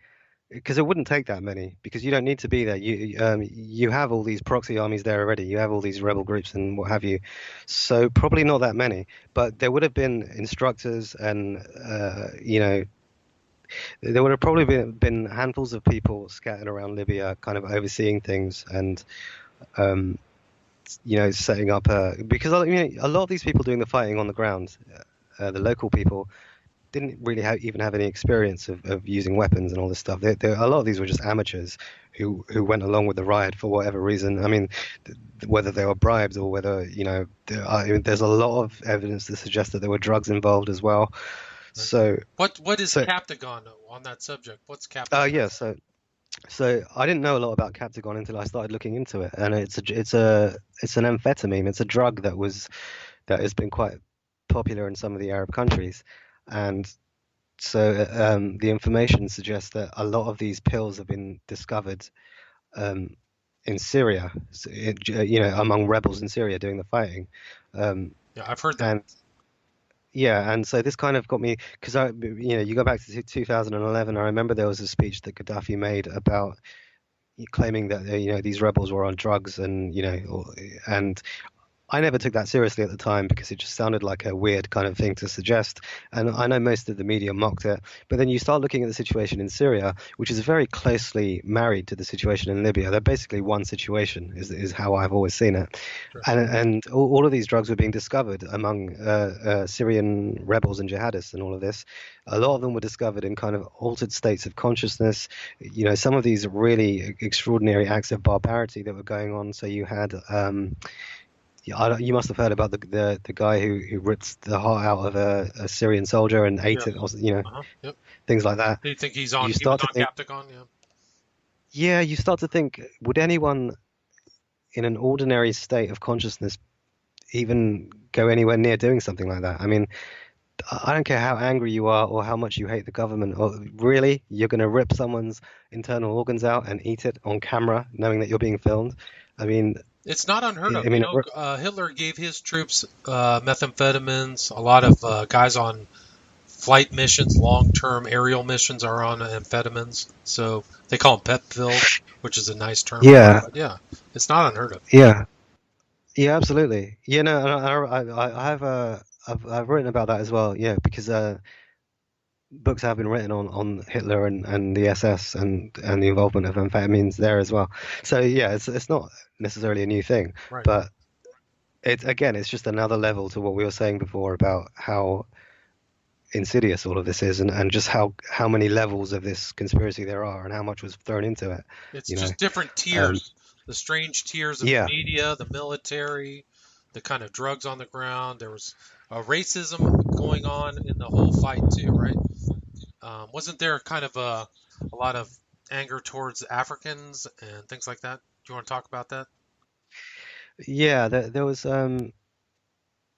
Because it wouldn't take that many, because you don't need to be there. You have all these proxy armies there already. You have all these rebel groups and what have you. So probably not that many, but there would have been instructors, and there would have probably been handfuls of people scattered around Libya, kind of overseeing things and um, setting up because a lot of these people doing the fighting on the ground, the local people, didn't really even have any experience of using weapons and all this stuff. A lot of these were just amateurs who went along with the riot for whatever reason. I mean, whether they were bribed or whether, there's a lot of evidence to suggest that there were drugs involved as well. So What is so Captagon on that subject? What's Captagon? yeah, so I didn't know a lot about Captagon until I started looking into it, and it's an amphetamine. It's a drug that has been quite popular in some of the Arab countries, and so the information suggests that a lot of these pills have been discovered in Syria, among rebels in Syria doing the fighting. Yeah, I've heard that. And yeah, and so this kind of got me, because you go back to 2011. I remember there was a speech that Gaddafi made about claiming that these rebels were on drugs, and I never took that seriously at the time because it just sounded like a weird kind of thing to suggest. And I know most of the media mocked it. But then you start looking at the situation in Syria, which is very closely married to the situation in Libya. They're basically one situation, is how I've always seen it. Sure. And all of these drugs were being discovered among Syrian rebels and jihadists and all of this. A lot of them were discovered in kind of altered states of consciousness. Some of these really extraordinary acts of barbarity that were going on. So you had you must have heard about the guy who ripped the heart out of a Syrian soldier and ate Yeah. it, or, Yep. things like that. Do you think he was You on start to think, Captagon? Yeah. yeah, you start to think, would anyone in an ordinary state of consciousness even go anywhere near doing something like that? I mean, I don't care how angry you are or how much you hate the government. Or really, you're going to rip someone's internal organs out and eat it on camera, knowing that you're being filmed? I mean, It's not unheard I of. mean, Hitler gave his troops methamphetamines. A lot of guys on flight missions, long-term aerial missions, are on amphetamines. So they call them pep pills, which is a nice term for it. yeah, But yeah, it's not unheard of. yeah. Yeah, absolutely. Yeah, no, I have I've written about that as well. Yeah, because books have been written on Hitler and the SS and the involvement of amphetamines there as well. So yeah, it's not necessarily a new thing, Right. but it's just another level to what we were saying before about how insidious all of this is, and just how many levels of this conspiracy there are and how much was thrown into it. It's You know, just different um, tiers. The strange tiers of the yeah, media, the military, the kind of drugs on the ground. There was racism going on in the whole fight too, right? Wasn't there kind of a lot of anger towards Africans and things like that? Do you want to talk about that? yeah. There was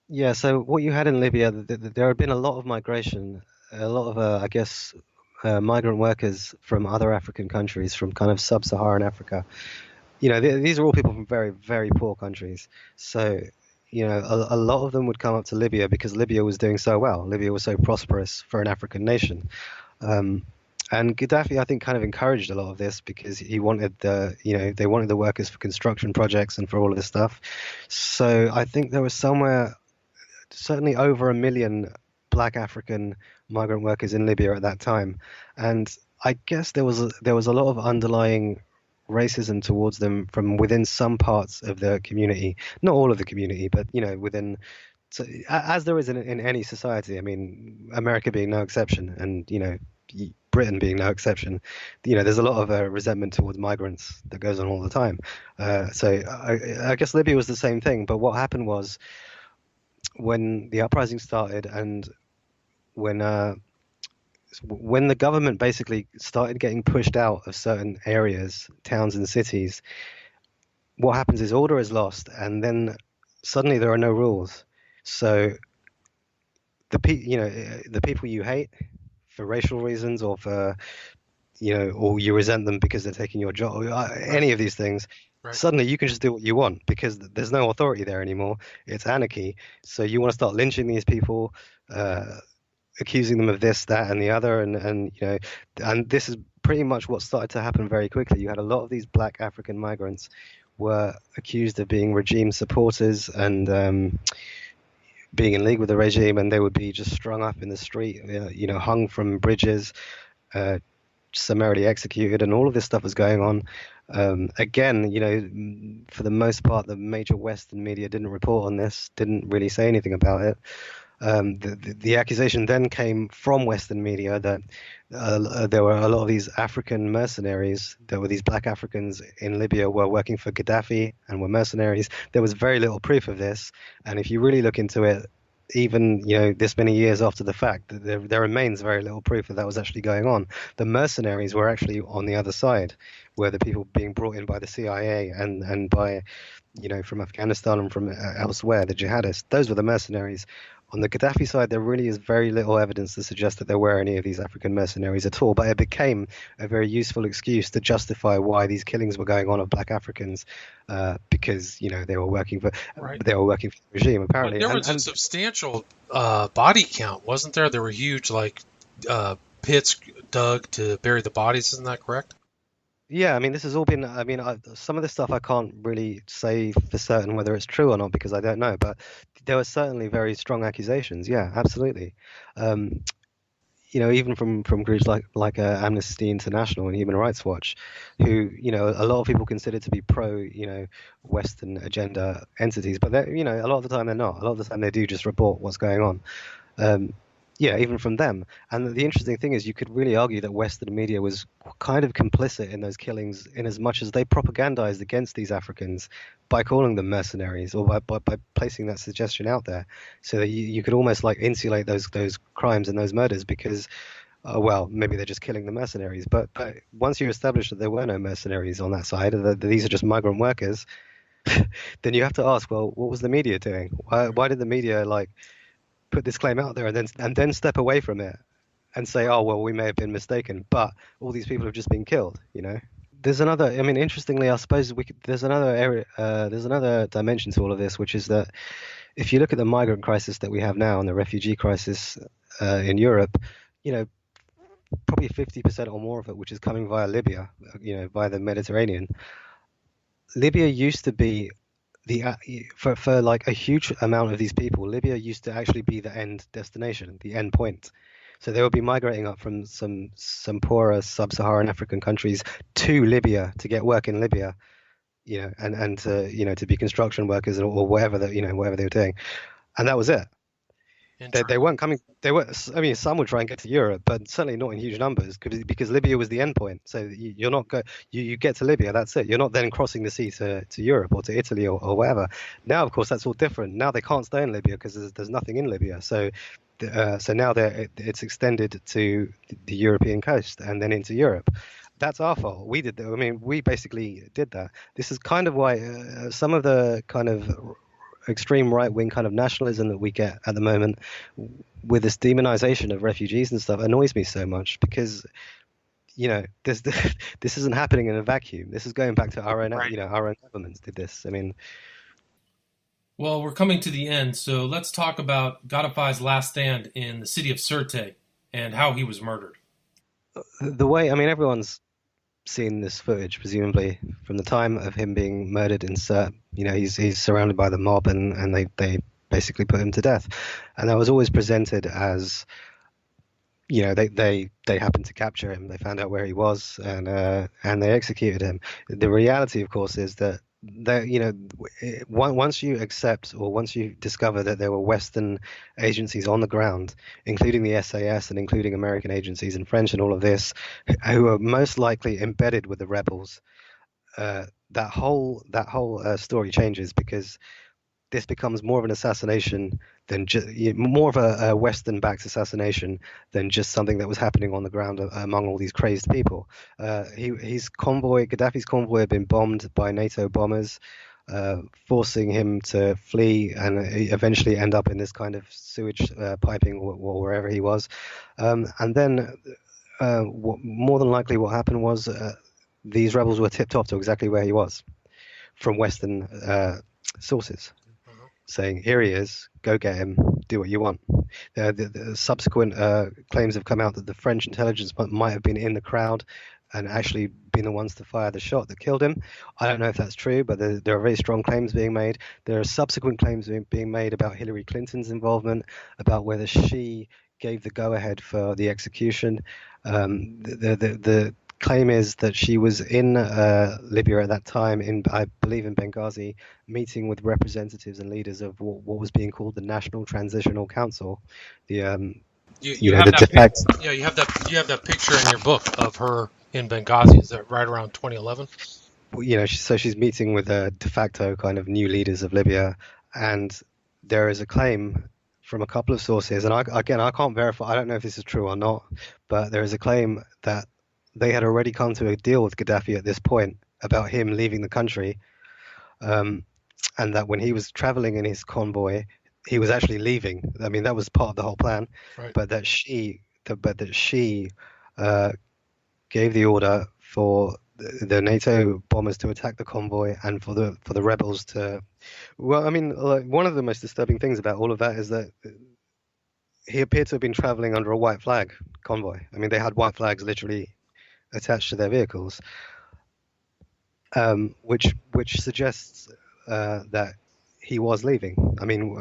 Yeah, so what you had in Libya, there had been a lot of migration, a lot of, I guess, migrant workers from other African countries, from kind of sub-Saharan Africa. These are all people from very, very poor countries. So, a lot of them would come up to Libya because Libya was doing so well. Libya was so prosperous for an African nation. Um, and Gaddafi, I think, kind of encouraged a lot of this because he wanted they wanted the workers for construction projects and for all of this stuff. So I think there was certainly over 1 million black African migrant workers in Libya at that time, and I guess there was a lot of underlying racism towards them from within some parts of the community, not all of the community, but within. So, as there is in any society, I mean, America being no exception, and Britain being no exception, there's a lot of resentment towards migrants that goes on all the time. So I guess Libya was the same thing. But what happened was when the uprising started, and when the government basically started getting pushed out of certain areas, towns and cities, what happens is order is lost, and then suddenly there are no rules. So the people you hate for racial reasons, or for or you resent them because they're taking your job, any of these things, suddenly you can just do what you want because there's no authority there anymore. It's anarchy. So you want to start lynching these people, accusing them of this, that, and the other, and this is pretty much what started to happen very quickly. You had a lot of these black African migrants were accused of being regime supporters and being in league with the regime, and they would be just strung up in the street, hung from bridges, summarily executed, and all of this stuff was going on. Again, for the most part, the major Western media didn't report on this, didn't really say anything about it. The accusation then came from Western media that there were a lot of these African mercenaries. There were these black Africans in Libya were working for Gaddafi and were mercenaries. There was very little proof of this, and if you really look into it, even this many years after the fact, there remains very little proof that was actually going on. The mercenaries were actually on the other side, where the people being brought in by the CIA and by from Afghanistan and from elsewhere, the jihadists. Those were the mercenaries. On the Gaddafi side, there really is very little evidence to suggest that there were any of these African mercenaries at all, but it became a very useful excuse to justify why these killings were going on of black Africans, because they were working for the regime, apparently. But there was a substantial body count, wasn't there? There were huge pits dug to bury the bodies, isn't that correct? Yeah, I mean, this has all been, some of this stuff I can't really say for certain whether it's true or not because I don't know, but there were certainly very strong accusations. Yeah, absolutely. Even from groups like Amnesty International and Human Rights Watch, who, a lot of people consider to be pro, Western agenda entities, but a lot of the time they're not. A lot of the time they do just report what's going on. Yeah, even from them. And the interesting thing is you could really argue that Western media was kind of complicit in those killings in as much as they propagandized against these Africans by calling them mercenaries, or by placing that suggestion out there, so that you could almost insulate those crimes and those murders because, well, maybe they're just killing the mercenaries. But once you establish that there were no mercenaries on that side, that these are just migrant workers, then you have to ask, well, what was the media doing? Why did the media put this claim out there and then step away from it and say, oh, well, we may have been mistaken, but all these people have just been killed, There's another, interestingly, I suppose there's another area, there's another dimension to all of this, which is that if you look at the migrant crisis that we have now and the refugee crisis in Europe, probably 50% or more of it, which is coming via Libya, via the Mediterranean. Libya used to be for a huge amount of these people, Libya used to actually be the end destination, the end point. So they would be migrating up from some poorer sub-Saharan African countries to Libya to get work in Libya, and to be construction workers or whatever whatever they were doing, and that was it. They weren't coming. Some would try and get to Europe, but certainly not in huge numbers because Libya was the end point. So you're not you get to Libya, that's it. You're not then crossing the sea to Europe or to Italy or wherever. Now, of course, that's all different. Now they can't stay in Libya because there's nothing in Libya. So now it's extended to the European coast and then into Europe. That's our fault. We did that. We basically did that. This is kind of why some of the kind of extreme right-wing kind of nationalism that we get at the moment with this demonization of refugees and stuff annoys me so much because this isn't happening in a vacuum. This is going back to our own our own governments did this. Well, we're coming to the end, so let's talk about Gaddafi's last stand in the city of Sirte and how he was murdered. The way everyone's seen this footage, presumably from the time of him being murdered in Sirte. He's surrounded by the mob, and they basically put him to death. And that was always presented as they happened to capture him. They found out where he was, and they executed him. The reality, of course, is that once you accept or once you discover that there were Western agencies on the ground, including the SAS and including American agencies and French and all of this, who are most likely embedded with the rebels, that whole story changes, because this becomes more of an assassination than just more of a Western-backed assassination than just something that was happening on the ground among all these crazed people. Gaddafi's convoy, had been bombed by NATO bombers, forcing him to flee and eventually end up in this kind of sewage piping or wherever he was. And then, more than likely, what happened was these rebels were tipped off to exactly where he was from Western sources, saying, "Here he is, go get him, do what you want." The subsequent claims have come out that the French intelligence might have been in the crowd and actually been the ones to fire the shot that killed him. I don't know if that's true, but there are very strong claims being made. There are subsequent claims being made about Hillary Clinton's involvement, about whether she gave the go-ahead for the execution. The claim is that she was in Libya at that time, I believe in Benghazi, meeting with representatives and leaders of what was being called the National Transitional Council. The You have the de facto. you have that picture in your book of her in Benghazi. Is that right around 2011? So she's meeting with the de facto kind of new leaders of Libya, and there is a claim from a couple of sources, and I can't verify. I don't know if this is true or not, but there is a claim that they had already come to a deal with Gaddafi at this point about him leaving the country, and that when he was traveling in his convoy, he was actually leaving. I mean, that was part of the whole plan, Right. but that she gave the order for the NATO bombers to attack the convoy and for the rebels to. Well, I mean, like, one of the most disturbing things about all of that is that he appeared to have been traveling under a white flag convoy. I mean, they had white flags literally attached to their vehicles, which suggests that he was leaving. I mean,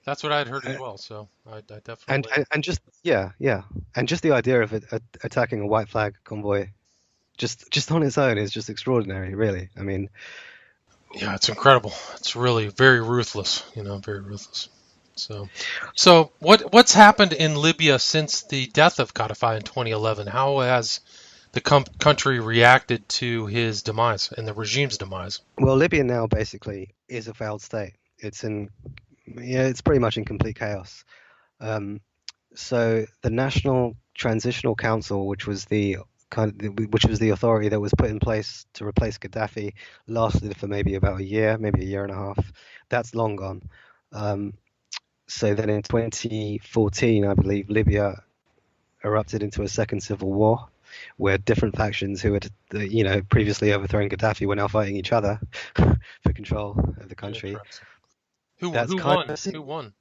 That's what I had heard as well. So I and definitely. and just yeah, and just the idea of attacking a white flag convoy, just on its own, is just extraordinary, really. I mean, Yeah, it's incredible. It's really very ruthless. Very ruthless. So what's happened in Libya since the death of Gaddafi in 2011? How has the country reacted to his demise and the regime's demise? well, Libya now basically is a failed state. It's pretty much in complete chaos. Um, so the National Transitional Council, which was the authority that was put in place to replace Gaddafi, lasted for maybe about a year, maybe a year and a half. That's long gone. So then in 2014, I believe, Libya erupted into a second civil war, where different factions who had, previously overthrown Gaddafi were now fighting each other for control of the country. Interesting. Who That's who kind won? of Who won?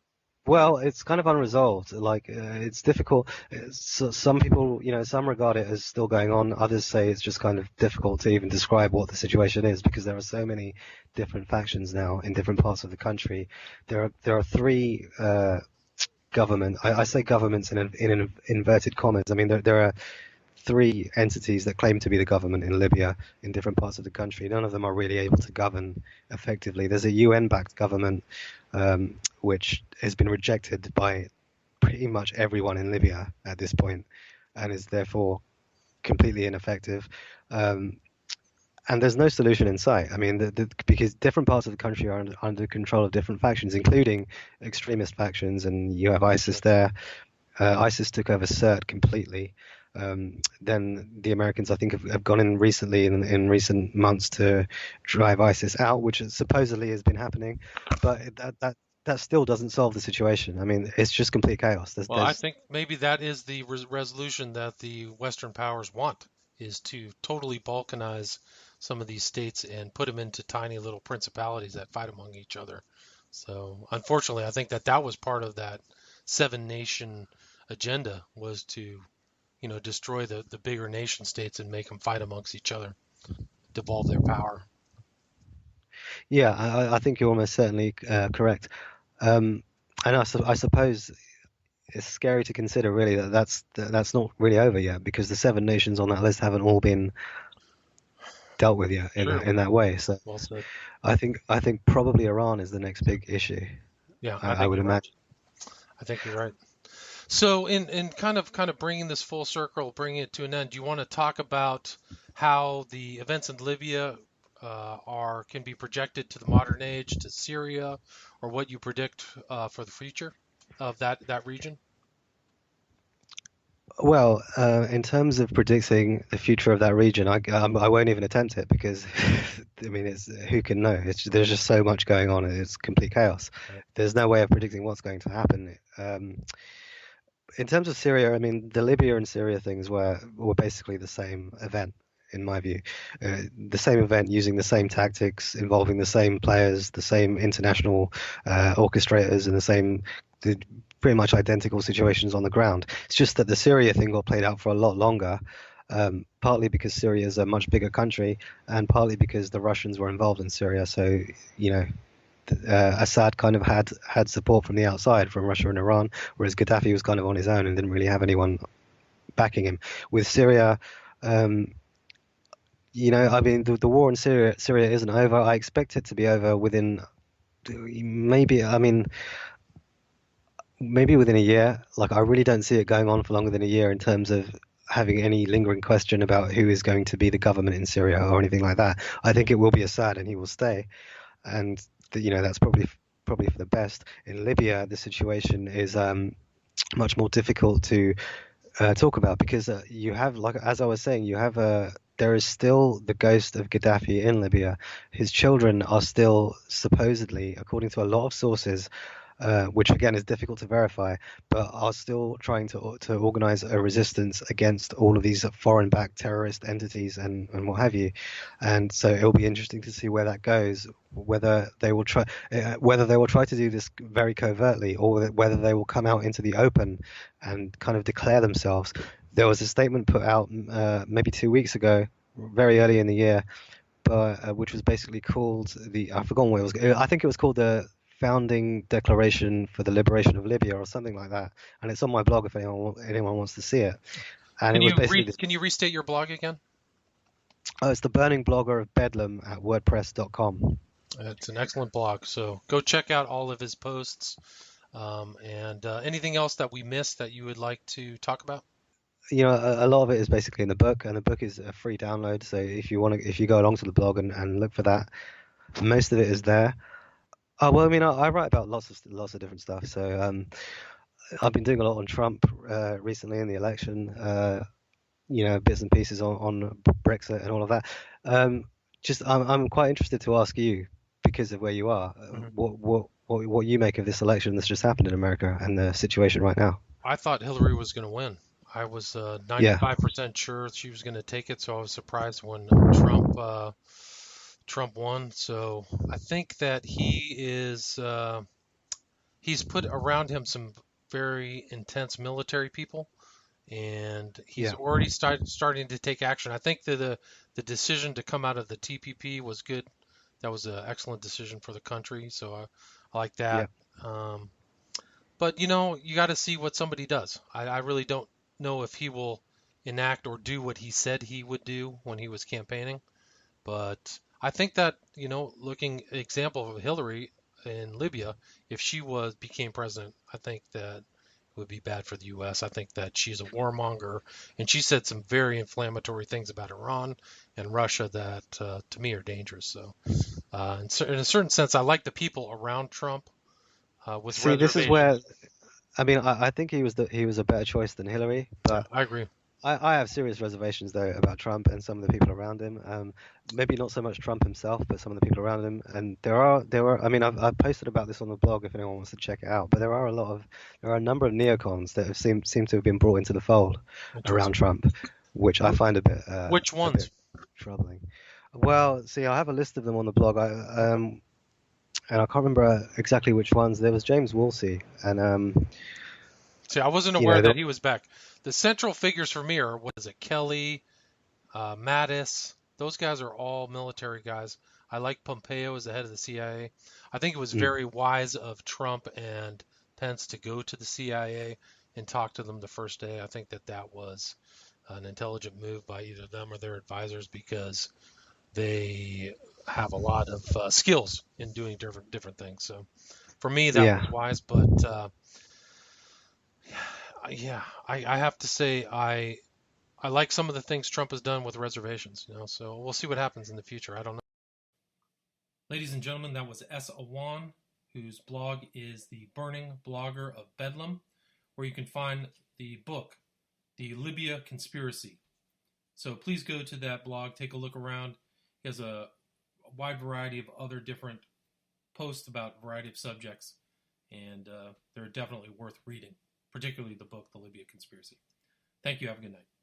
Well, it's kind of unresolved. Like, it's difficult. Some people, some regard it as still going on. Others say it's just kind of difficult to even describe what the situation is, because there are so many different factions now in different parts of the country. There are three government. I say governments in inverted commas. I mean, there are three entities that claim to be the government in Libya in different parts of the country. None of them are really able to govern effectively. There's a UN-backed government, which has been rejected by pretty much everyone in Libya at this point, and is therefore completely ineffective. And there's no solution in sight. I mean, because different parts of the country are under control of different factions, including extremist factions, and you have ISIS there. ISIS took over Sirte completely. Then the Americans, I think, have gone in recently, in recent months, to drive ISIS out, which supposedly has been happening, but that still doesn't solve the situation. I mean, it's just complete chaos. Well, I think maybe that is the resolution that the Western powers want, is to totally balkanize some of these states and put them into tiny little principalities that fight among each other. So, unfortunately, I think that was part of that seven nation agenda, was to, destroy the bigger nation states and make them fight amongst each other, devolve their power. Yeah, I think you're almost certainly correct. And I suppose it's scary to consider really that's not really over yet, because the 7 nations on that list haven't all been dealt with yet in True. that way. So Well said. I think probably Iran is the next big issue. Yeah, I I think would you're right. imagine. I think you're right. So in kind of bringing this full circle, bringing it to an end, do you want to talk about how the events in Libya are can be projected to the modern age, to Syria, or what you predict for the future of that region? Well, in terms of predicting the future of that region, I won't even attempt it, because I mean, it's who can know? There's just so much going on. It's complete chaos. Right. There's no way of predicting what's going to happen. In terms of Syria, I mean, the Libya and Syria things were basically the same event, in my view. The same event, using the same tactics, involving the same players, the same international orchestrators, and the pretty much identical situations on the ground. It's just that the Syria thing got played out for a lot longer. Partly because Syria is a much bigger country, and partly because the Russians were involved in Syria. So, you know, Assad kind of had support from the outside, from Russia and Iran, whereas Gaddafi was kind of on his own and didn't really have anyone backing him. With Syria, um, I mean, the war in Syria isn't over. I expect it to be over within maybe, I mean, maybe within a year. Like, I really don't see it going on for longer than a year in terms of having any lingering question about who is going to be the government in Syria or anything like that. I think it will be Assad, and he will stay. And that's probably for the best. In Libya, the situation is much more difficult to talk about, because you have, like as I was saying, there is still the ghost of Gaddafi in Libya. His children are still supposedly, according to a lot of sources, which again is difficult to verify, but are still trying to organize a resistance against all of these foreign-backed terrorist entities and what have you. And so it'll be interesting to see where that goes, whether they will try to do this very covertly, or whether they will come out into the open and kind of declare themselves. There was a statement put out maybe 2 weeks ago, very early in the year, but which was basically called I've forgotten what it was. I think it was called the Founding Declaration for the Liberation of Libya, or something like that. And it's on my blog if anyone wants to see it. And it was basically this. Can you restate your blog again? Oh, it's the Burning Blogger of Bedlam at WordPress.com. It's an excellent blog, so go check out all of his posts. And anything else that we missed that you would like to talk about? A lot of it is basically in the book, and the book is a free download. So if you go along to the blog and look for that, most of it is there. Oh, well, I mean, I write about lots of different stuff. So I've been doing a lot on Trump recently in the election. Bits and pieces on Brexit and all of that. I'm quite interested to ask you, because of where you are, what you make of this election that's just happened in America and the situation right now. I thought Hillary was going to win. I was 95% sure she was going to take it, so I was surprised when Trump won. So I think that he's put around him some very intense military people, and he's Yeah. already starting to take action. I think that the decision to come out of the TPP was good. That was an excellent decision for the country, so I like Yeah. that. But you got to see what somebody does. I really don't know if he will enact or do what he said he would do when he was campaigning. But I think that, looking example of Hillary in Libya, if she became president, I think that it would be bad for the U.S. I think that she's a warmonger, and she said some very inflammatory things about Iran and Russia that, to me, are dangerous. So, in a certain sense, I like the people around Trump with See, this is reservations. where, I mean, I think he was a better choice than Hillary, Yeah, but I agree. I have serious reservations though about Trump and some of the people around him. Maybe not so much Trump himself, but some of the people around him. And I mean, I've posted about this on the blog if anyone wants to check it out. But there are a number of neocons that have seem to have been brought into the fold around Interesting. Trump, which I find Which a bit ones? troubling. Well, see, I have a list of them on the blog. And I can't remember exactly which ones. There was James Woolsey, and See, I wasn't you aware know, that he was back. The central figures for me are, what is it, Kelly, Mattis. Those guys are all military guys. I like Pompeo as the head of the CIA. I think it was mm, very wise of Trump and Pence to go to the CIA and talk to them the first day. I think that was an intelligent move by either them or their advisors, because they have a lot of skills in doing different things. So for me, that Yeah. was wise. But yeah, I have to say I like some of the things Trump has done with reservations. So we'll see what happens in the future. I don't know. Ladies and gentlemen, that was Awan, whose blog is the Burning Blogger of Bedlam, where you can find the book, The Libya Conspiracy. So please go to that blog, take a look around. He has a wide variety of other different posts about a variety of subjects, and they're definitely worth reading, particularly the book, The Libya Conspiracy. Thank you. Have a good night.